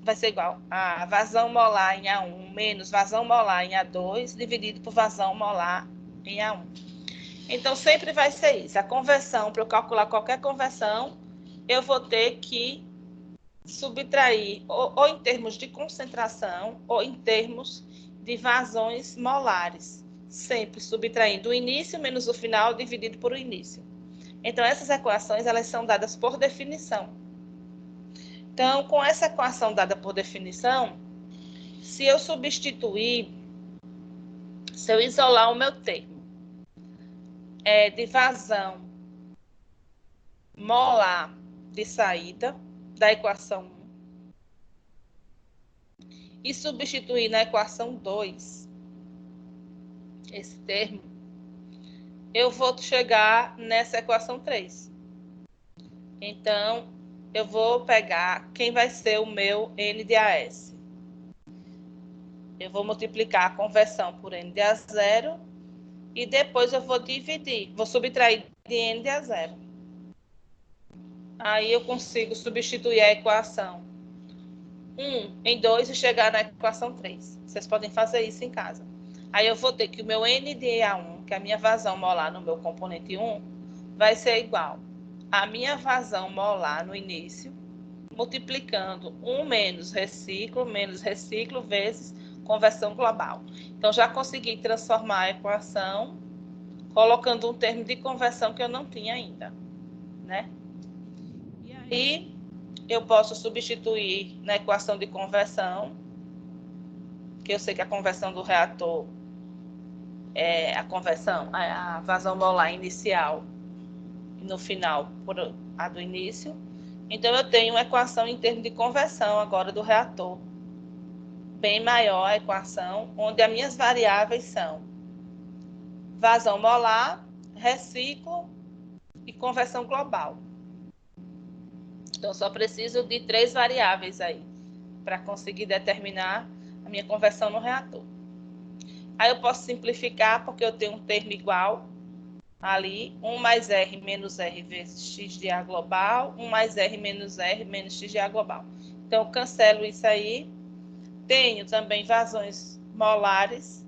vai ser igual a vazão molar em A1 menos vazão molar em A2, dividido por vazão molar em A1. Então, sempre vai ser isso. A conversão, para eu calcular qualquer conversão, eu vou ter que subtrair, ou em termos de concentração, ou em termos de vazões molares. Sempre subtraindo o início menos o final, dividido por o início. Então, essas equações, elas são dadas por definição. Então, com essa equação dada por definição, se eu isolar o meu termo de vazão molar de saída da equação 1 e substituir na equação 2 esse termo, eu vou chegar nessa equação 3. Então, eu vou pegar quem vai ser o meu N de AS. Eu vou multiplicar a conversão por N de A0 e depois eu vou dividir, vou subtrair de N de A0. Aí eu consigo substituir a equação 1 em 2 e chegar na equação 3. Vocês podem fazer isso em casa. Aí eu vou ter que o meu N de A1, que é a minha vazão molar no meu componente 1, vai ser igual a minha vazão molar no início, multiplicando 1 menos reciclo vezes conversão global. Então, já consegui transformar a equação colocando um termo de conversão que eu não tinha ainda, né? E aí, eu posso substituir na equação de conversão, que eu sei que a conversão do reator é a vazão molar inicial e no final por a do início. Então, eu tenho uma equação em termos de conversão agora do reator, bem maior a equação, onde as minhas variáveis são vazão molar, reciclo e conversão global. Então, só preciso de 3 variáveis aí para conseguir determinar a minha conversão no reator. Aí eu posso simplificar, porque eu tenho um termo igual ali, 1 mais R menos R vezes X de A global, 1 mais R menos X de A global. Então, eu cancelo isso aí. Tenho também vazões molares.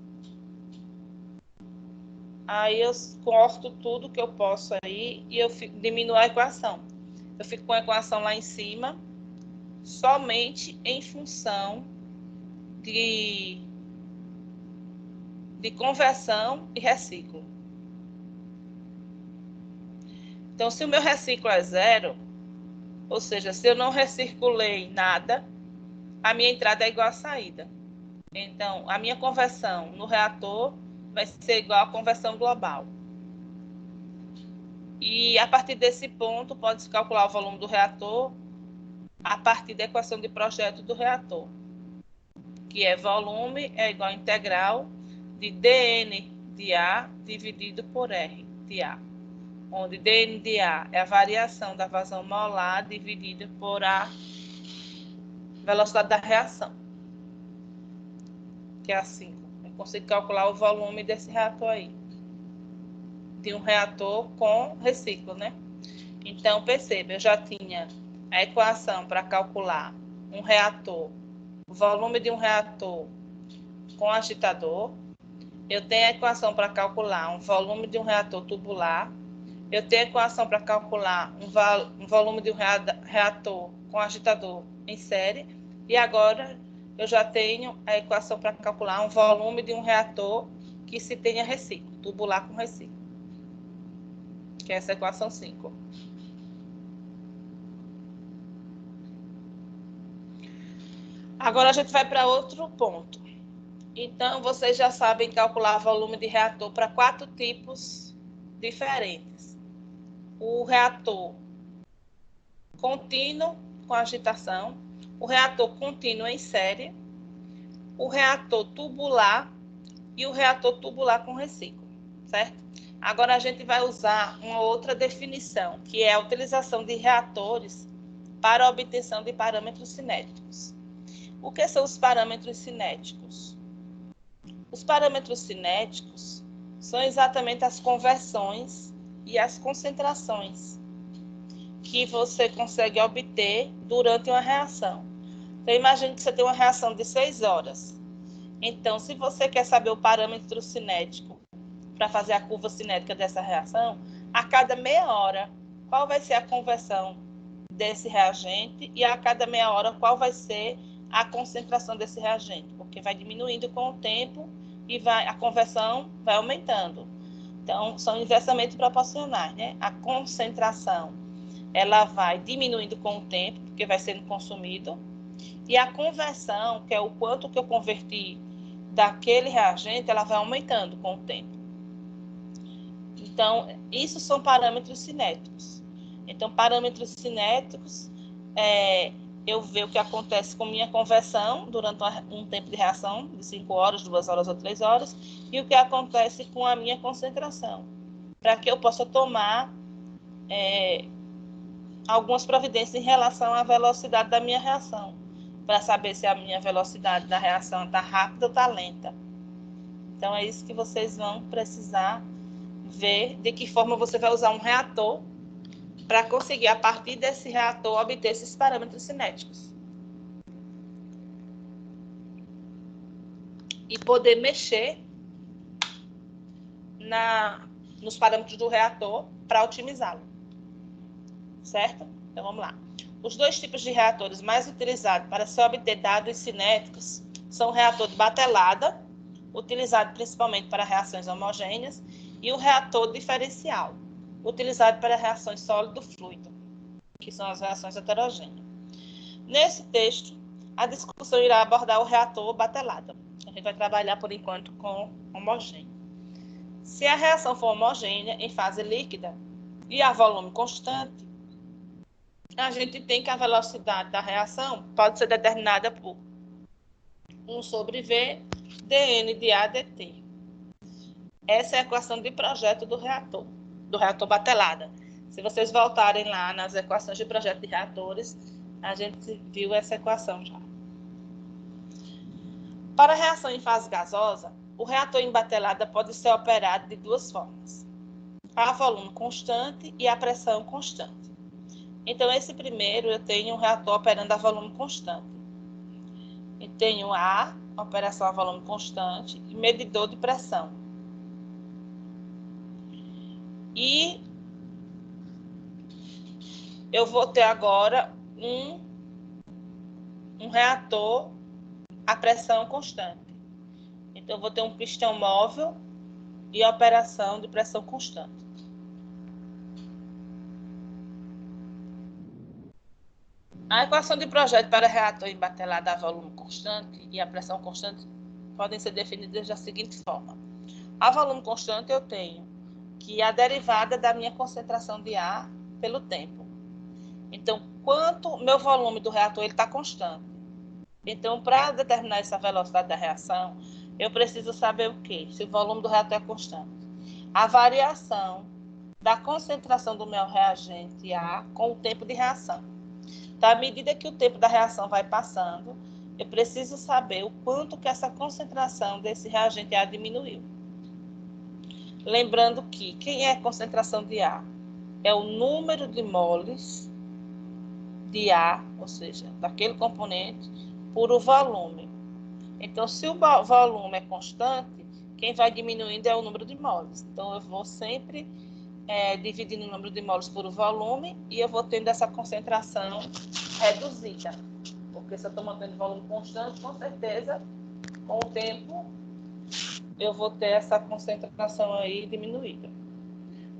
Aí eu corto tudo que eu posso aí e eu diminuo a equação. Eu fico com a equação lá em cima, somente em função de conversão e reciclo. Então, se o meu reciclo é 0, ou seja, se eu não recirculei nada, a minha entrada é igual à saída. Então, a minha conversão no reator vai ser igual à conversão global. E, a partir desse ponto, pode-se calcular o volume do reator a partir da equação de projeto do reator, que é volume é igual a integral de dN de A dividido por R de A, onde dN de A é a variação da vazão molar dividida por a velocidade da reação, que é a 5. Eu consigo calcular o volume desse reator aí. de um reator com reciclo, né? Então, perceba, eu já tinha a equação para calcular um reator, o volume de um reator com agitador. Eu tenho a equação para calcular um volume de um reator tubular. Eu tenho a equação para calcular um volume de um reator com agitador em série. E agora eu já tenho a equação para calcular um volume de um reator que se tenha reciclo, tubular com reciclo. Que é essa equação 5. Agora a gente vai para outro ponto. Então, vocês já sabem calcular volume de reator para 4 tipos diferentes. O reator contínuo com agitação, o reator contínuo em série, o reator tubular e o reator tubular com reciclo, certo? Agora a gente vai usar uma outra definição, que é a utilização de reatores para a obtenção de parâmetros cinéticos. O que são os parâmetros cinéticos? Os parâmetros cinéticos são exatamente as conversões e as concentrações que você consegue obter durante uma reação. Então, imagine que você tem uma reação de 6 horas. Então, se você quer saber o parâmetro cinético para fazer a curva cinética dessa reação, a cada meia hora, qual vai ser a conversão desse reagente e a cada meia hora, qual vai ser a concentração desse reagente, porque vai diminuindo com o tempo e a conversão vai aumentando. Então, são inversamente proporcionais, né? A concentração, ela vai diminuindo com o tempo, porque vai sendo consumido, e a conversão, que é o quanto que eu converti daquele reagente, ela vai aumentando com o tempo. Então, isso são parâmetros cinéticos. Então, parâmetros cinéticos eu ver o que acontece com minha conversão durante um tempo de reação, de 5 horas, 2 horas ou 3 horas, e o que acontece com a minha concentração, para que eu possa tomar algumas providências em relação à velocidade da minha reação, para saber se a minha velocidade da reação está rápida ou está lenta. Então, é isso que vocês vão precisar ver, de que forma você vai usar um reator para conseguir, a partir desse reator, obter esses parâmetros cinéticos. E poder mexer nos parâmetros do reator para otimizá-lo. Certo? Então, vamos lá. Os 2 tipos de reatores mais utilizados para se obter dados cinéticos são o reator de batelada, utilizado principalmente para reações homogêneas, e o reator diferencial, utilizado para reações sólido-fluido, que são as reações heterogêneas. Nesse texto, a discussão irá abordar o reator batelada. A gente vai trabalhar, por enquanto, com homogêneo. Se a reação for homogênea, em fase líquida, e a volume constante, a gente tem que a velocidade da reação pode ser determinada por 1/V dN de A dt. Essa é a equação de projeto do reator batelada. Se vocês voltarem lá nas equações de projeto de reatores, a gente viu essa equação já. Para a reação em fase gasosa, o reator em batelada pode ser operado de 2 formas: a volume constante e a pressão constante. Então, esse primeiro, eu tenho um reator operando a volume constante. E tenho a operação a volume constante e medidor de pressão. E eu vou ter agora um reator a pressão constante. Então, eu vou ter um pistão móvel e operação de pressão constante. A equação de projeto para reator em batelada a volume constante e a pressão constante podem ser definidas da seguinte forma. A volume constante eu tenho que a derivada da minha concentração de ar pelo tempo. Então, quanto meu volume do reator está constante. Então, para determinar essa velocidade da reação, eu preciso saber o quê? Se o volume do reator é constante. A variação da concentração do meu reagente A com o tempo de reação. Então, à medida que o tempo da reação vai passando, eu preciso saber o quanto que essa concentração desse reagente A diminuiu. Lembrando que quem é a concentração de A? É o número de moles de A, ou seja, daquele componente, por o volume. Então, se o volume é constante, quem vai diminuindo é o número de moles. Então, eu vou sempre dividindo o número de moles por o volume e eu vou tendo essa concentração reduzida. Porque se eu estou mantendo o volume constante, com certeza, com o tempo, eu vou ter essa concentração aí diminuída.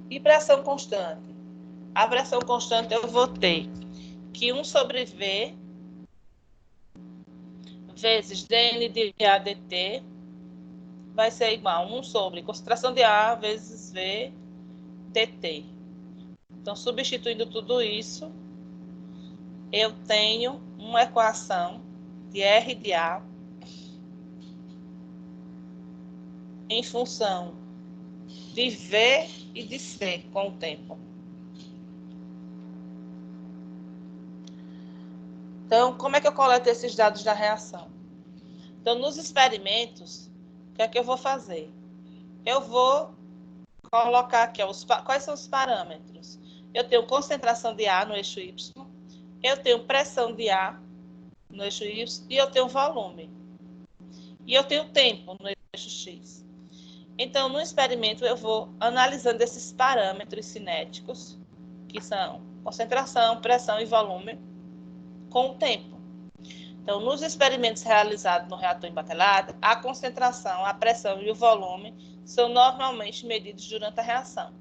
E pressão constante? A pressão constante eu vou ter que 1 sobre V vezes dN de A dt vai ser igual a 1 sobre concentração de A vezes V dt. Então, substituindo tudo isso, eu tenho uma equação de R de A em função de V e de C com o tempo. Então, como é que eu coleto esses dados da reação? Então, nos experimentos, o que é que eu vou fazer? Eu vou colocar aqui quais são os parâmetros. Eu tenho concentração de A no eixo Y, eu tenho pressão de A no eixo Y e eu tenho volume. E eu tenho tempo no eixo X. Então, no experimento, eu vou analisando esses parâmetros cinéticos, que são concentração, pressão e volume, com o tempo. Então, nos experimentos realizados no reator em batelada, a concentração, a pressão e o volume são normalmente medidos durante a reação.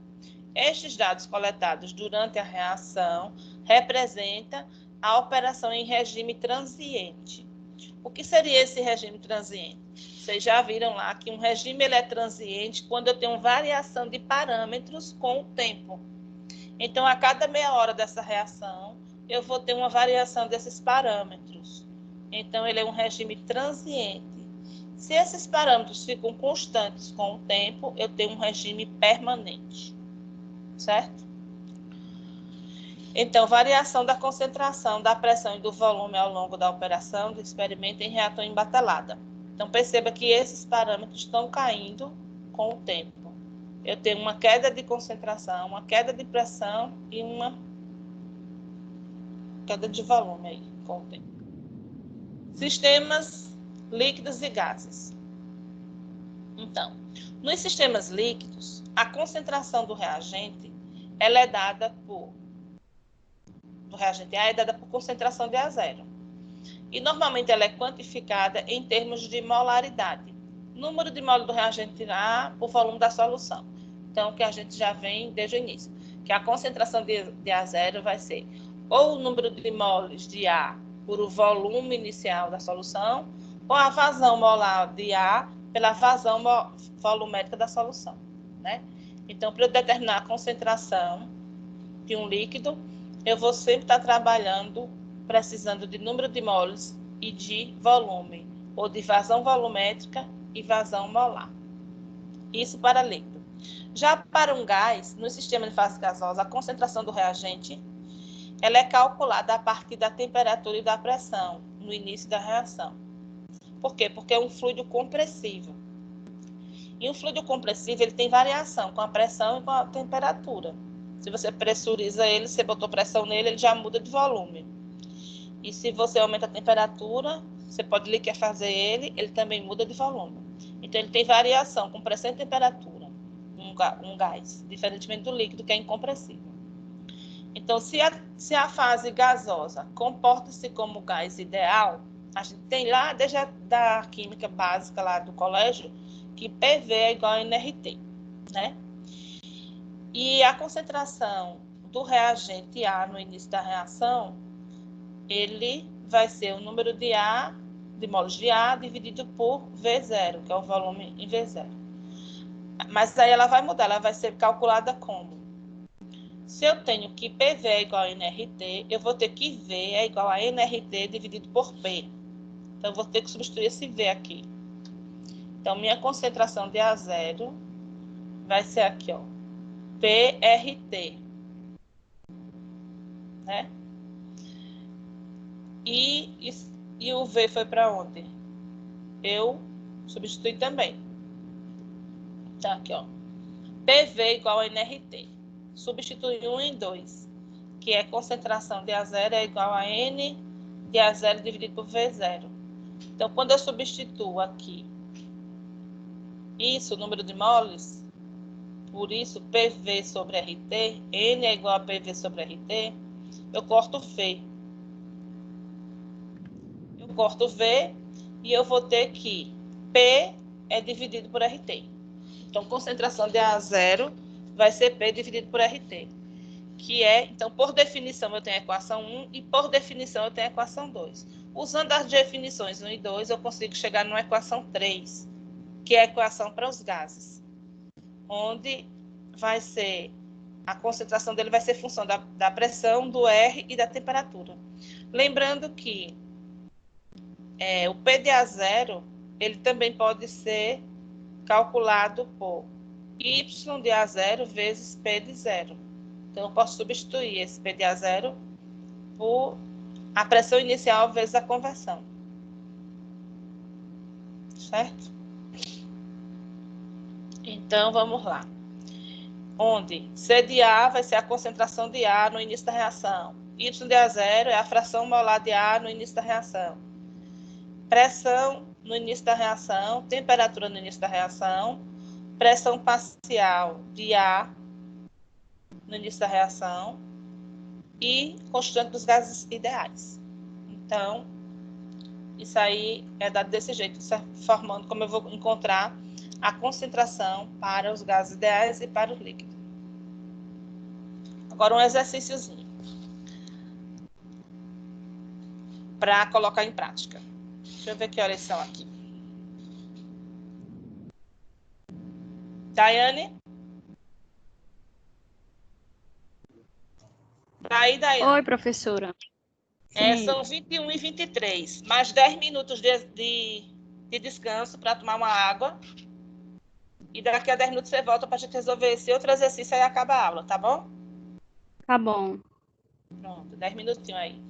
Estes dados coletados durante a reação representam a operação em regime transiente. O que seria esse regime transiente? Vocês já viram lá que um regime ele é transiente quando eu tenho variação de parâmetros com o tempo. Então, a cada meia hora dessa reação, eu vou ter uma variação desses parâmetros. Então, ele é um regime transiente. Se esses parâmetros ficam constantes com o tempo, eu tenho um regime permanente. Certo? Então, variação da concentração, da pressão e do volume ao longo da operação do experimento em reator em batelada. Então, perceba que esses parâmetros estão caindo com o tempo. Eu tenho uma queda de concentração, uma queda de pressão e uma queda de volume aí com o tempo. Sistemas líquidos e gases. Então, nos sistemas líquidos, a concentração do reagente ela é dada por do reagente A é dada por concentração de A0. E normalmente ela é quantificada em termos de molaridade. Número de moles do reagente A por volume da solução. Então, que a gente já vem desde o início. Que a concentração de A0 vai ser ou o número de moles de A por o volume inicial da solução, ou a vazão molar de A pela vazão volumétrica da solução. Né? Então, para eu determinar a concentração de um líquido, eu vou sempre estar trabalhando, precisando de número de moles e de volume, ou de vazão volumétrica e vazão molar. Isso para líquido. Já para um gás, no sistema de fase gasosa, a concentração do reagente ela é calculada a partir da temperatura e da pressão no início da reação. Por quê? Porque é um fluido compressivo. E um fluido compressivo ele tem variação com a pressão e com a temperatura. Se você pressuriza ele, você botou pressão nele, ele já muda de volume. E se você aumenta a temperatura, você pode liquefazer ele, ele também muda de volume. Então, ele tem variação com pressão e temperatura, um gás, diferentemente do líquido, que é incompressível. Então, se a fase gasosa comporta-se como gás ideal, a gente tem lá, desde da química básica lá do colégio, que PV é igual a nRT, né? E a concentração do reagente A no início da reação, ele vai ser o número de A, de moles de A, dividido por V0, que é o volume em V0. Mas aí ela vai mudar, ela vai ser calculada como? Se eu tenho que PV é igual a nRT, eu vou ter que V é igual a nRT dividido por P. Então, eu vou ter que substituir esse V aqui. Então, minha concentração de A0 vai ser aqui, ó, PRT. Né? E o V foi para onde? Eu substituí também. Tá aqui, ó. PV igual a nRT. Substitui 1 em 2, que é concentração de A0 é igual a N de A0 dividido por V0. Então, quando eu substituo aqui isso, o número de moles, por isso, PV sobre RT, N é igual a PV sobre RT, eu corto V. Eu corto V e eu vou ter que P é dividido por RT. Então, concentração de A0 vai ser P dividido por RT. Que é, então, por definição, eu tenho a equação 1 e, por definição, eu tenho a equação 2. Usando as definições 1 e 2, eu consigo chegar numa equação 3, que é a equação para os gases, onde vai ser, a concentração dele vai ser função da pressão, do R e da temperatura. Lembrando que o P de A0, ele também pode ser calculado por Y de A0 vezes P de 0. Então, eu posso substituir esse P de A0 por a pressão inicial vezes a conversão. Certo? Então, vamos lá. Onde C de A vai ser a concentração de A no início da reação. Y de A0 é a fração molar de A no início da reação. Pressão no início da reação, temperatura no início da reação, pressão parcial de A no início da reação e constante dos gases ideais. Então, isso aí é dado desse jeito, formando como eu vou encontrar a concentração para os gases ideais e para o líquido. Agora, um exercíciozinho para colocar em prática. Deixa eu ver que horas são aqui. Daiane? Daiane? Oi, professora. São 21 e 23, mais 10 minutos de descanso para tomar uma água. E daqui a 10 minutos você volta para a gente resolver esse outro exercício e acaba a aula, tá bom? Tá bom. Pronto, 10 minutinhos aí.